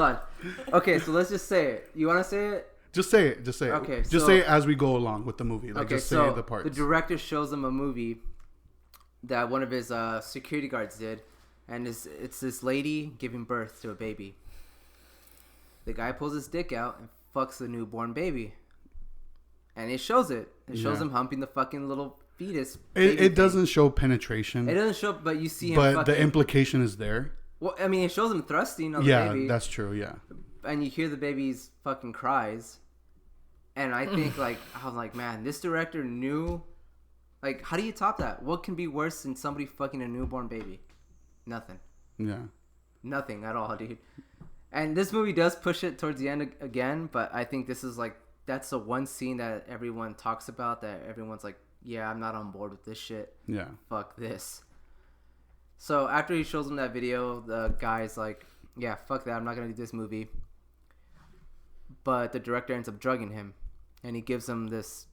on. Okay, so let's just say it. You want to say it? Just say it. Okay, Just say it as we go along with the movie. Like, Okay, just say so the parts. the director shows him a movie that one of his security guards did, and it's this lady giving birth to a baby. The guy pulls his dick out and fucks the newborn baby, and it shows it. It shows him humping the fucking little fetus. It doesn't show penetration. It doesn't show, but you see him. But fucking, the implication is there. well, I mean, it shows him thrusting on the baby. Yeah, that's true. Yeah. And you hear the baby's fucking cries, and I think, like, I was like, man, this director knew. Like, how do you top that? What can be worse than somebody fucking a newborn baby? Nothing. Yeah. Nothing at all, dude. And this movie does push it towards the end again, but I think this is, like, that's the one scene that everyone talks about, that everyone's like, yeah, I'm not on board with this shit. Yeah. Fuck this. So after he shows him that video, the guy's like, yeah, fuck that, I'm not gonna do this movie. But the director ends up drugging him, and he gives him this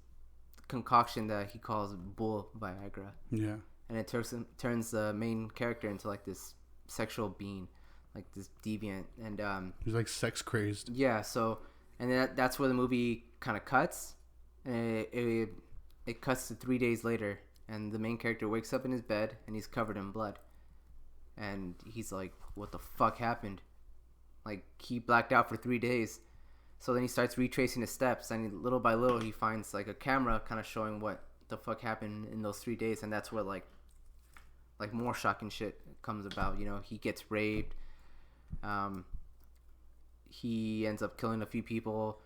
concoction that he calls bull Viagra. Yeah. And it turns the main character into, like, this sexual being, like this deviant. And He's like sex crazed. yeah, so, and that's where the movie kind of cuts, and it cuts to 3 days later, and the main character wakes up in his bed, and he's covered in blood, and he's like, what the fuck happened? Like, he blacked out for 3 days. So then he starts retracing his steps, and little by little he finds, like, a camera kind of showing what the fuck happened in those 3 days, and that's where like more shocking shit comes about. You know, he gets raped. He ends up killing a few people,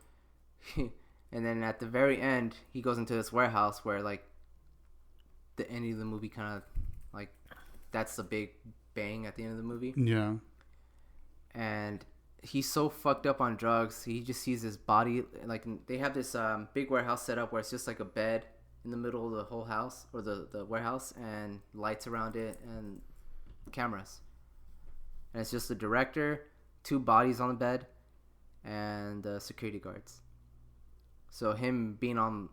and then at the very end, he goes into this warehouse where, like, the end of the movie kind of, like, that's the big bang at the end of the movie. Yeah. And he's so fucked up on drugs, he just sees his body, like, they have this big warehouse set up where it's just like a bed in the middle of the whole house, or the warehouse, and lights around it and cameras, and it's just the director, 2 bodies on the bed, and the security guards. So him being on,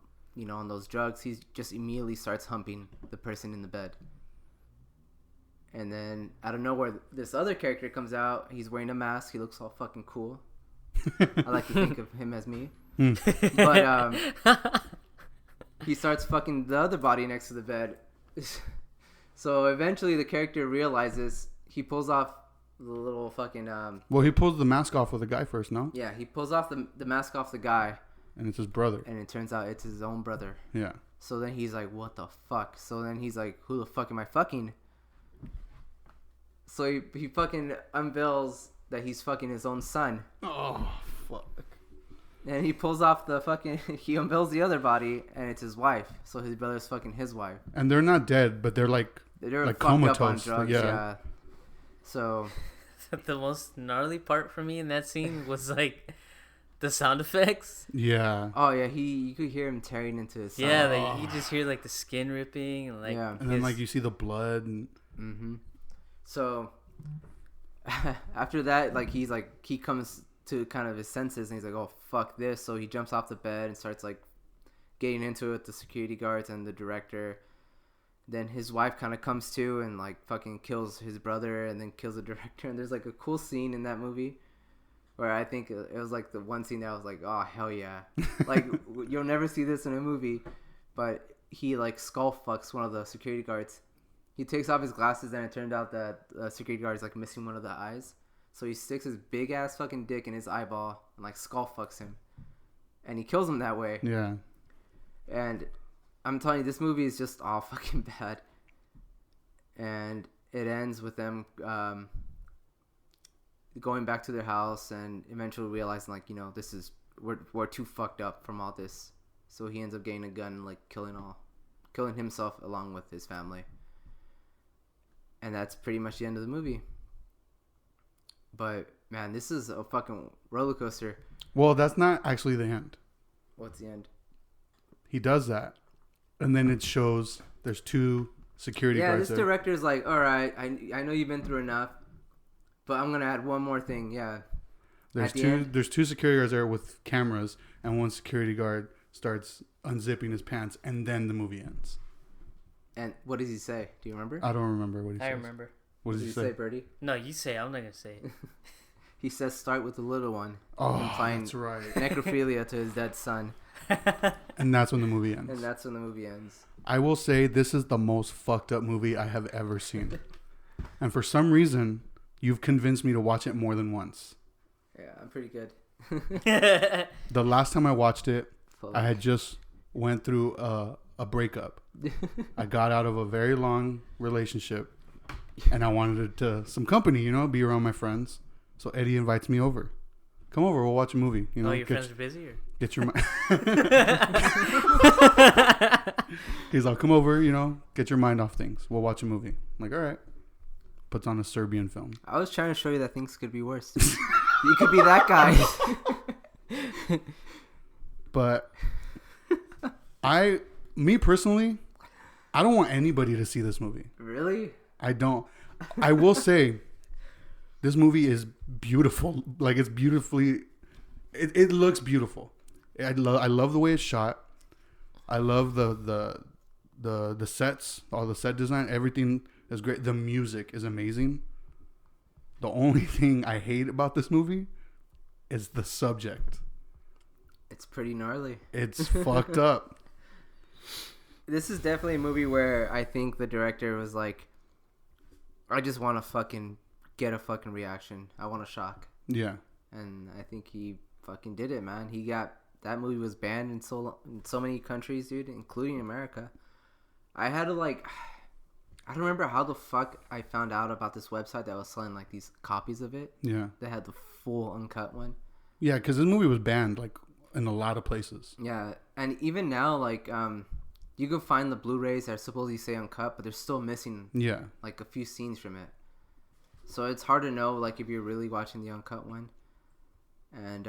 on those drugs, he just immediately starts humping the person in the bed. And then out of nowhere, this other character comes out. He's wearing a mask. He looks all fucking cool. I like to think of him as me. But he starts fucking the other body next to the bed. So eventually the character realizes, he pulls off the little fucking... Well, he pulls the mask off with the guy first, no? Yeah, he pulls off the mask off the guy. And it's his brother. And it turns out it's his own brother. Yeah. So then he's like, what the fuck? So then he's like, who the fuck am I fucking? So he fucking unveils that he's fucking his own son. Oh, fuck. And he pulls off the fucking... He unveils the other body, and it's his wife. So his brother's fucking his wife. And they're not dead, but they're like fucked comatose. up on drugs, yeah. So... The most gnarly part for me in that scene was like the sound effects. Yeah. Oh yeah, you could hear him tearing into his son. Yeah, like, you just hear like the skin ripping and like. Yeah. And then like you see the blood and. Mm-hmm. So after that, like he comes to kind of his senses and he's like, oh fuck this. So he jumps off the bed and starts like getting into it with the security guards and the director. Then his wife kind of comes to and like fucking kills his brother and then kills the director. And there's like a cool scene in that movie where I think it was like the one scene that I was like, oh hell yeah. Like you'll never see this in a movie, but he like skull fucks one of the security guards. He takes off his glasses and it turned out that the security guard is like missing one of the eyes. So he sticks his big ass fucking dick in his eyeball and like skull fucks him. And he kills him that way. Yeah. And I'm telling you, this movie is just all fucking bad. And it ends with them going back to their house and eventually realizing, like, this is... We're too fucked up from all this. So he ends up getting a gun and, like, killing himself along with his family. And that's pretty much the end of the movie. But, man, this is a fucking roller coaster. Well, that's not actually the end. What's the end? He does that. And then it shows there's two security guards. Yeah, this director's like, all right, I know you've been through enough, but I'm going to add one more thing, yeah. There's two security guards there with cameras, and one security guard starts unzipping his pants, and then the movie ends. And what does he say? Do you remember? I don't remember what he says. I remember. What does he say? Birdie? No, you say. I'm not going to say it. He says, start with the little one. Oh, implying that's right. necrophilia to his dead son. And that's when the movie ends. And that's when the movie ends. I will say this is the most fucked up movie I have ever seen. And for some reason, you've convinced me to watch it more than once. Yeah, I'm pretty good. The last time I watched it, I had just went through a breakup. I got out of a very long relationship, and I wanted some company, be around my friends. So Eddie invites me over. Come over, we'll watch a movie. Your friends are busy? Or? Get your He's like, come over, get your mind off things. We'll watch a movie. I'm like, all right. Puts on a Serbian film. I was trying to show you that things could be worse. You could be that guy. But me personally, I don't want anybody to see this movie. Really? I don't. I will say, this movie is beautiful. Like, it's beautifully... It looks beautiful. I love the way it's shot. I love the sets, all the set design. Everything is great. The music is amazing. The only thing I hate about this movie is the subject. It's pretty gnarly. It's fucked up. This is definitely a movie where I think the director was like, I just want to fucking get a fucking reaction. I want a shock. Yeah. And I think he fucking did it, man. That movie was banned in so many countries, dude, including America. I had to I don't remember how the fuck I found out about this website that was selling like these copies of it. Yeah. They had the full uncut one. Yeah, because this movie was banned like in a lot of places. Yeah, and even now, you can find the Blu-rays that supposedly say uncut, but they're still missing. Yeah. Like a few scenes from it. So it's hard to know like if you're really watching the uncut one. And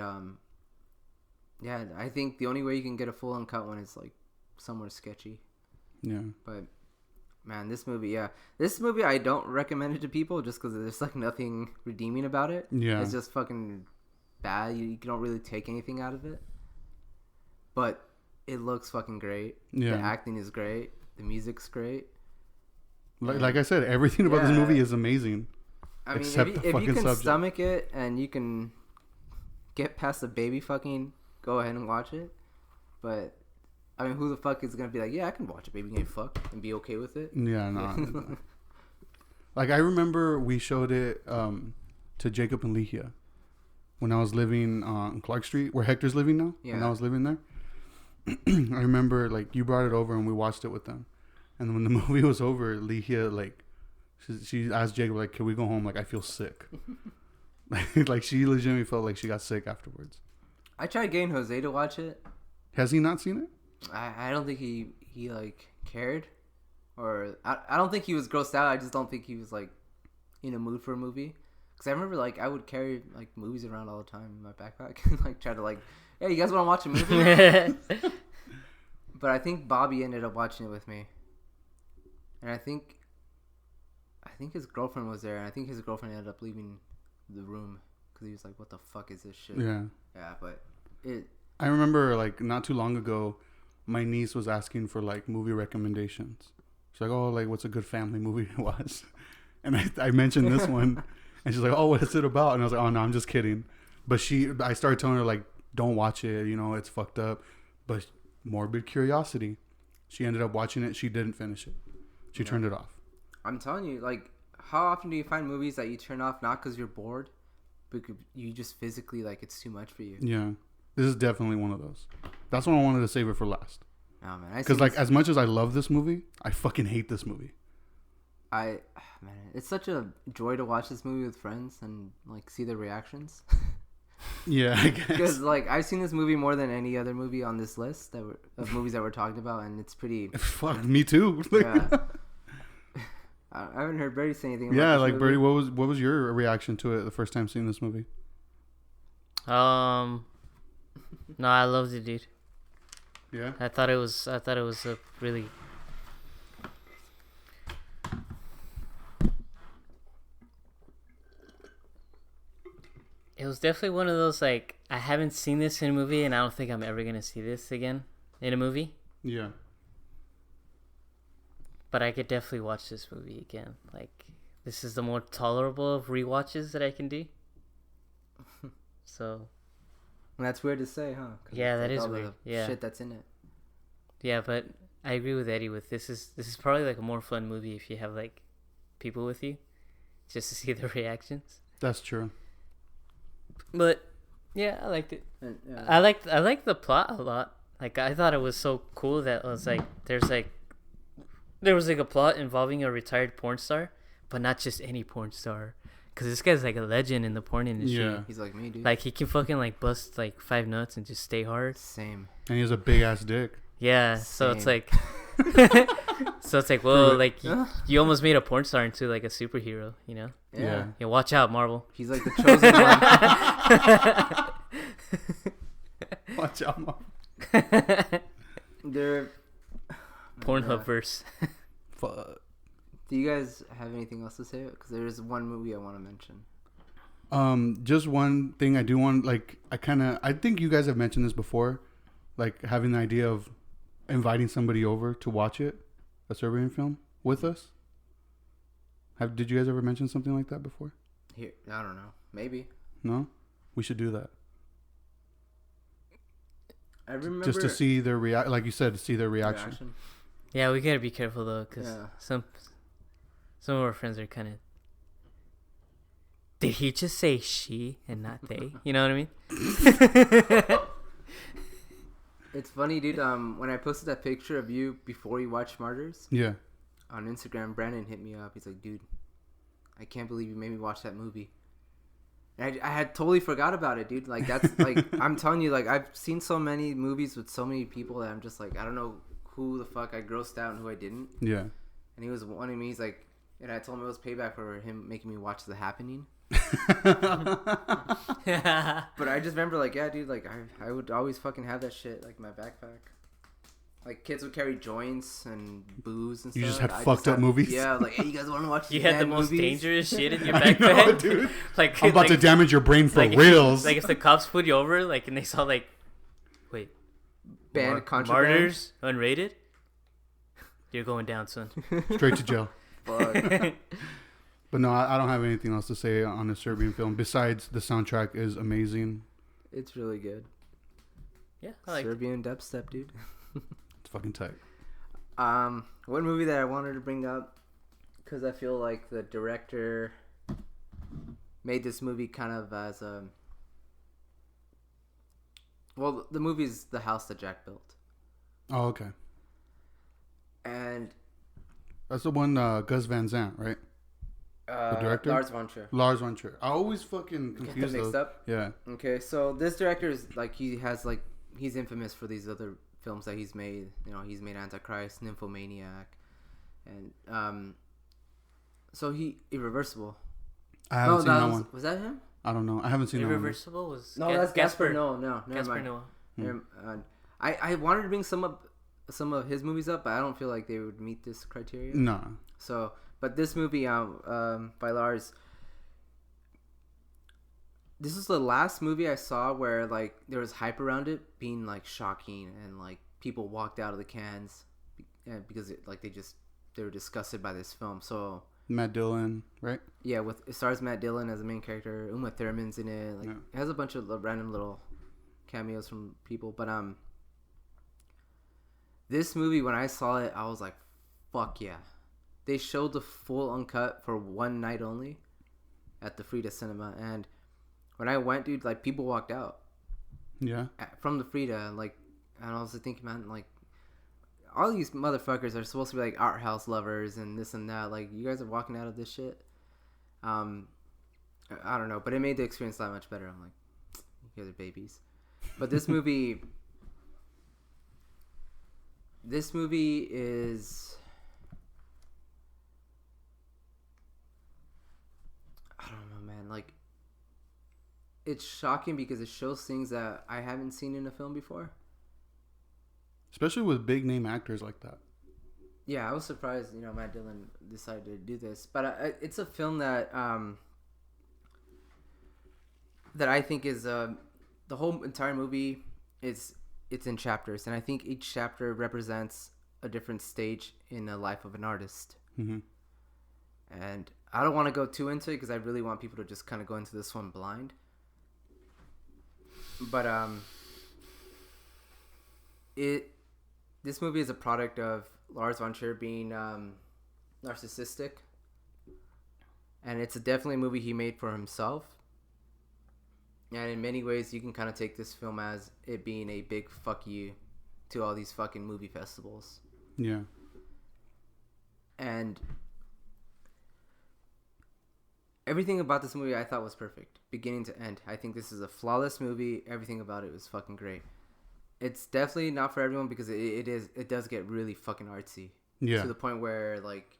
yeah, I think the only way you can get a full uncut one is like somewhere sketchy. Yeah. But man, this movie I don't recommend it to people just because there's like nothing redeeming about it. Yeah. It's just fucking bad. You don't really take anything out of it. but it looks fucking great. Yeah. The acting is great. The music's great. Like I said, everything about this movie is amazing. I mean, except if the you fucking can subject. stomach it and you can get past the baby fucking, go ahead and watch it. But I mean, who the fuck is gonna be like, yeah, I can watch a baby getting fucked and be okay with it? Yeah, no. Like I remember we showed it to Jacob and Lehia when I was living on Clark Street, where Hector's living now. Yeah. When I was living there, I remember like you brought it over and we watched it with them. And when the movie was over, Lehia like she asked Jacob like, "Can we go home? Like I feel sick." Like she legitimately felt like she got sick afterwards. I tried getting Jose to watch it. Has he not seen it? I don't think he like cared, or I don't think he was grossed out. I just don't think he was like in a mood for a movie. Cause I remember like I would carry like movies around all the time in my backpack and like try to like, hey, you guys want to watch a movie? But I think Bobby ended up watching it with me, and I think his girlfriend was there, and I think his girlfriend ended up leaving the room because he was like, "What the fuck is this shit?" Yeah. Yeah, but it. I remember like not too long ago, my niece was asking for like movie recommendations. She's like, "Oh, like what's a good family movie to watch?" And I mentioned this one, and she's like, "Oh, what is it about?" And I was like, "Oh no, I'm just kidding." But I started telling her like, "Don't watch it. You know, it's fucked up." But morbid curiosity, she ended up watching it. She didn't finish it. She turned it off. I'm telling you, like, how often do you find movies that you turn off not because you're bored, but you just physically like it's too much for you? Yeah, this is definitely one of those. That's why I wanted to save it for last. Oh man, because like as much as I love this movie, I fucking hate this movie. Man, it's such a joy to watch this movie with friends and like see their reactions. Yeah, I guess. Because like I've seen this movie more than any other movie on this list of movies that we're talking about, and it's pretty. Fuck me too. Yeah. I haven't heard Birdy say anything. Yeah, about like this movie. Birdy, what was your reaction to it the first time seeing this movie? No, I loved it, dude. Yeah. I thought it was a really. It was definitely one of those like I haven't seen this in a movie, and I don't think I'm ever gonna see this again in a movie. Yeah. But I could definitely watch this movie again. Like, this is the more tolerable of rewatches that I can do. So. And that's weird to say, huh? Yeah, that like is all weird. The yeah. shit that's in it. Yeah, but I agree with Eddie with this is probably like a more fun movie if you have like people with you, just to see the reactions. That's true. But yeah, I liked it. And, yeah. I liked the plot a lot. Like I thought it was so cool that it was like there was like a plot involving a retired porn star, but not just any porn star. Cause this guy's like a legend in the porn industry. Yeah. He's like me, dude. Like he can fucking like bust like 5 nuts and just stay hard. Same. And he has a big ass dick. Yeah. So it's Same. like, well, like you almost made a porn star into like a superhero, you know? Yeah. Yeah. Watch out, Marvel. He's like the chosen one. Watch out, Mom. They're Pornhub verse. Fuck. Do you guys have anything else to say? Because there's one movie I want to mention. Just one thing I do want, like, I think you guys have mentioned this before, like having the idea of inviting somebody over to watch it, a Serbian film, with us. Did you guys ever mention something like that before? Here, I don't know. Maybe. No? We should do that. I remember Just to see their like you said, to see their reaction. Yeah, we gotta be careful though, because Yeah. some of our friends are kind of. Did he just say she and not they? You know what I mean? It's funny, dude. When I posted that picture of you before you watched Martyrs Yeah. on Instagram, Brandon hit me up. He's like, "Dude, I can't believe you made me watch that movie." And I had totally forgot about it, dude. Like that's like I'm telling you, like I've seen so many movies with so many people that I'm just like I don't know who the fuck I grossed out and who I didn't. Yeah. And he was wanting me. He's like, and I told him it was payback for him making me watch The Happening. But I just remember, like, yeah, dude, like I would always fucking have that shit like in my backpack. Like kids would carry joints and booze and stuff. You just had fucked up movies? Yeah, like, hey, you guys want to watch? You had the bad most movies? dangerous shit in your I backpack, know, dude. Like I'm about to damage your brain for like reals. Like if the cops put you over, like, and they saw like, wait, banned contraband. Martyrs, unrated. You're going down, son. Straight to jail. Fuck. But no, I don't have anything else to say on the Serbian film besides the soundtrack is amazing. It's really good. Yeah, I like Serbian dubstep, dude. It's fucking tight. One movie that I wanted to bring up because I feel like the director made this movie kind of as a. Well, the movie's The House That Jack Built. Oh, okay. And That's the one Gus Van Sant, right? The director? Lars von Trier. Lars von Trier. I always fucking Get them confuse mixed those. up. Yeah. Okay, so this director is like he's infamous for these other films that he's made. You know, he's made Antichrist, Nymphomaniac, and so Irreversible. I haven't seen that one. Was that him? I don't know. I haven't seen Irreversible was No, that's Gaspar. Gaspar. No, never Gaspar mind. Noé. I wanted to bring some of his movies up, but I don't feel like they would meet this criteria. that one. No. So, but this movie by Lars, this is the last movie I saw where like there was hype around it being like shocking and like people walked out of the cans because they were disgusted by this film. So Matt Dillon, right? yeah, it stars Matt Dillon as the main character. Uma Thurman's in it. Like it has a bunch of random little cameos from people. But this movie when I saw it, I was like, fuck yeah. They showed the full uncut for one night only at the Frida Cinema, and when I went, dude, like people walked out. Yeah. From the Frida, like, and I was thinking, man, like, all these motherfuckers are supposed to be like art house lovers and this and that. Like, you guys are walking out of this shit. I don't know, but it made the experience that much better. I'm like, you guys are babies. But this movie is. I don't know, man. Like, it's shocking because it shows things that I haven't seen in a film before. Especially with big name actors like that. Yeah, I was surprised, Matt Dillon decided to do this. But it's a film that I think is the whole entire movie it's in chapters, and I think each chapter represents a different stage in the life of an artist. Mm-hmm. And I don't want to go too into it because I really want people to just kind of go into this one blind. But this movie is a product of Lars von Trier being narcissistic, and it's definitely a movie he made for himself. And in many ways, you can kind of take this film as it being a big fuck you to all these fucking movie festivals. Yeah. And everything about this movie I thought was perfect, beginning to end. I think this is a flawless movie. Everything about it was fucking great. It's definitely not for everyone because it does get really fucking artsy. Yeah. To the point where like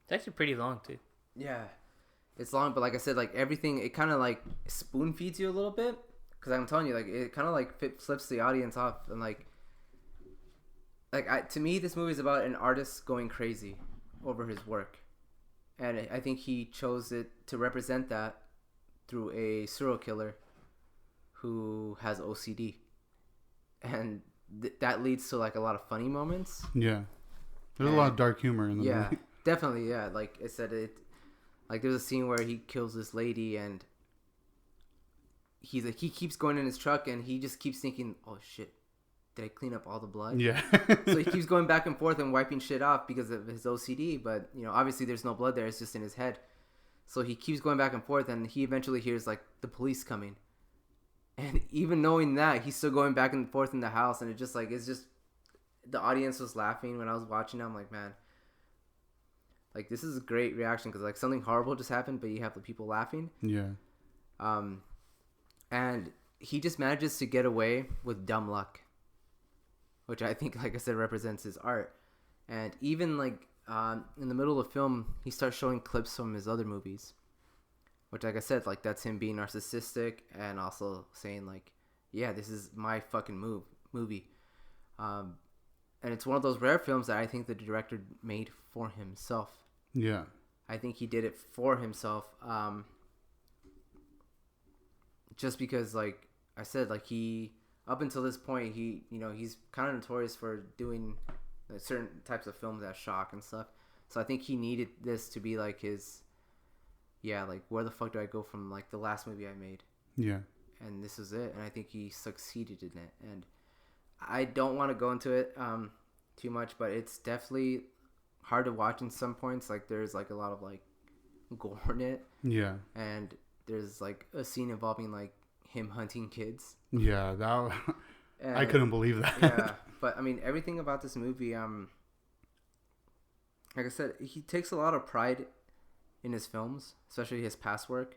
It's actually pretty long too. yeah, it's long, but like I said, like everything it kind of like spoon feeds you a little bit because I'm telling you, like it kind of like flips the audience off and like to me this movie is about an artist going crazy over his work. And I think he chose it to represent that through a serial killer who has OCD. And that leads to like a lot of funny moments. Yeah. There's a lot of dark humor in the movie. Yeah, definitely. Yeah. Like I said, there's a scene where he kills this lady and he keeps going in his truck and he just keeps thinking, oh shit, did I clean up all the blood? Yeah. So he keeps going back and forth and wiping shit off because of his OCD, but obviously there's no blood there, it's just in his head. So he keeps going back and forth and he eventually hears like the police coming. And even knowing that, he's still going back and forth in the house, and it's just the audience was laughing when I was watching it. I'm like, man, like this is a great reaction because like something horrible just happened, but you have the people laughing. Yeah. And he just manages to get away with dumb luck, which I think, like I said, represents his art. And even like in the middle of the film, he starts showing clips from his other movies, which, like I said, like that's him being narcissistic and also saying like, yeah, this is my fucking movie. And it's one of those rare films that I think the director made for himself. Yeah. I think he did it for himself. Just because, like I said, like he up until this point, he's kind of notorious for doing certain types of films that shock and stuff. So I think he needed this to be like his, like where the fuck do I go from like the last movie I made? Yeah. And this is it. And I think he succeeded in it. And I don't want to go into it too much, but it's definitely hard to watch in some points. Like there's like a lot of like gore in it. Yeah. And there's like a scene involving like him hunting kids. Yeah, I couldn't believe that. Yeah, but I mean everything about this movie, like I said, he takes a lot of pride in his films, especially his past work,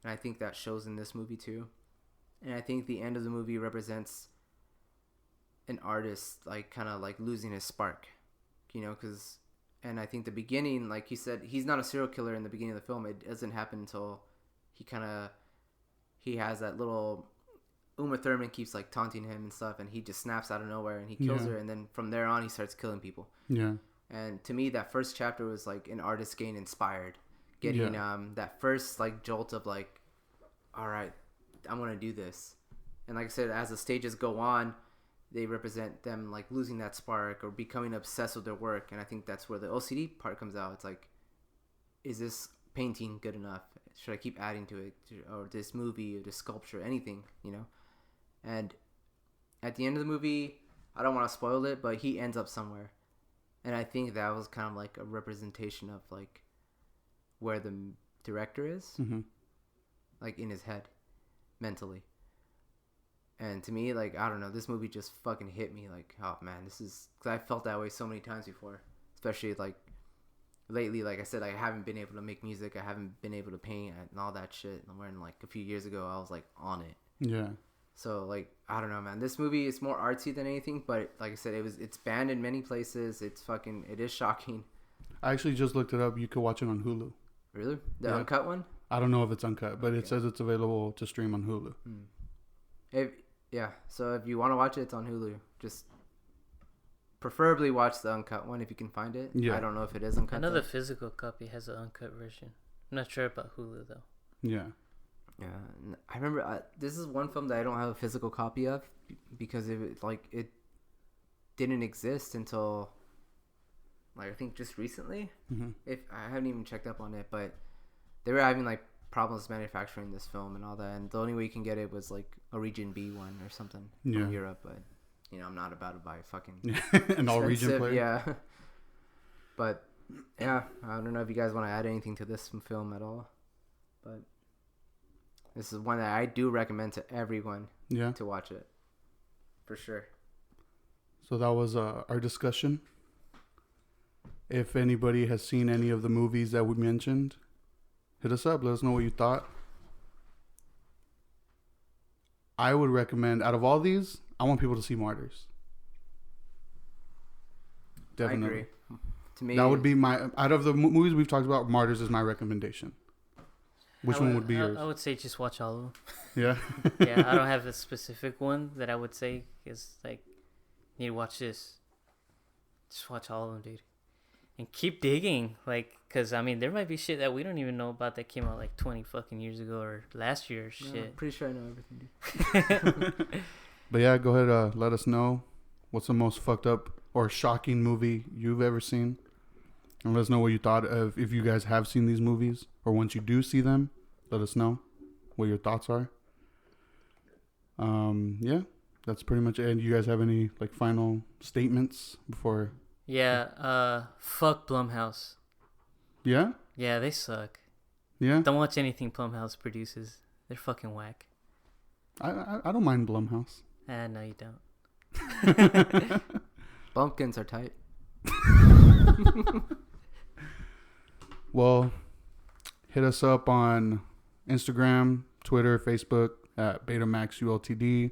and I think that shows in this movie too. And I think the end of the movie represents an artist like kind of like losing his spark, because, and I think the beginning, like he said, he's not a serial killer in the beginning of the film. It doesn't happen until he has that little Uma Thurman keeps like taunting him and stuff, and he just snaps out of nowhere and he kills her, and then from there on he starts killing people. Yeah. And to me, that first chapter was like an artist getting inspired, getting that first like jolt of like, all right, I'm gonna do this. And like I said, as the stages go on, they represent them like losing that spark or becoming obsessed with their work. And I think that's where the OCD part comes out. It's like, is this painting good enough? Should I keep adding to it? Or this movie or this sculpture, anything, And at the end of the movie, I don't want to spoil it, but he ends up somewhere. And I think that was kind of like a representation of like where the director is, like in his head, mentally. And to me, like, I don't know, this movie just fucking hit me like, oh man, this is, because I felt that way so many times before, especially like lately. Like I said, I haven't been able to make music, I haven't been able to paint and all that shit. And when like a few years ago, I was like on it. Yeah. So like, I don't know, man. This movie is more artsy than anything, but like I said, it's banned in many places. It is shocking. I actually just looked it up. You could watch it on Hulu. Really? The uncut one? I don't know if it's uncut, but it says it's available to stream on Hulu. So if you want to watch it, it's on Hulu. Just preferably watch the uncut one if you can find it. Yeah. I don't know if it is uncut. I know the physical copy has an uncut version. I'm not sure about Hulu though. Yeah. Yeah, I remember this is one film that I don't have a physical copy of because it didn't exist until like I think just recently. If I haven't even checked up on it, but they were having like problems manufacturing this film and all that, and the only way you can get it was like a Region B one or something from Europe. But I'm not about to buy fucking an all region player. Yeah, but yeah, I don't know if you guys want to add anything to this film at all, but. This is one that I do recommend to everyone to watch it. For sure. So that was our discussion. If anybody has seen any of the movies that we mentioned, hit us up. Let us know what you thought. I would recommend, out of all these, I want people to see Martyrs. Definitely. I agree. To me, that would be out of the movies we've talked about, Martyrs is my recommendation. Which one would be yours? I would say just watch all of them. Yeah? Yeah, I don't have a specific one that I would say is like, you need to watch this. Just watch all of them, dude. And keep digging. Like, because, I mean, there might be shit that we don't even know about that came out like 20 fucking years ago or last year or shit. I'm pretty sure I know everything, dude. But yeah, go ahead. Let us know what's the most fucked up or shocking movie you've ever seen. And let us know what you thought of, if you guys have seen these movies. Or once you do see them, let us know what your thoughts are. Yeah, that's pretty much it. And you guys have any like final statements before? Yeah, fuck Blumhouse. Yeah? Yeah, they suck. Yeah? Don't watch anything Blumhouse produces. They're fucking whack. I don't mind Blumhouse. No, you don't. Bumpkins are tight. Well, hit us up on Instagram, Twitter, Facebook at BetamaxULTD. You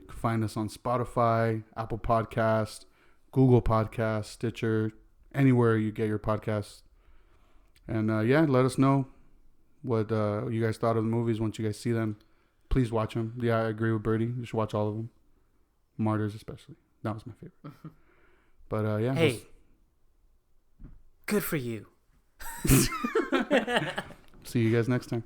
can find us on Spotify, Apple Podcast, Google Podcast, Stitcher, anywhere you get your podcasts. And let us know what you guys thought of the movies once you guys see them. Please watch them. Yeah, I agree with Birdy. You should watch all of them. Martyrs especially. That was my favorite. But yeah. Hey, good for you. See you guys next time.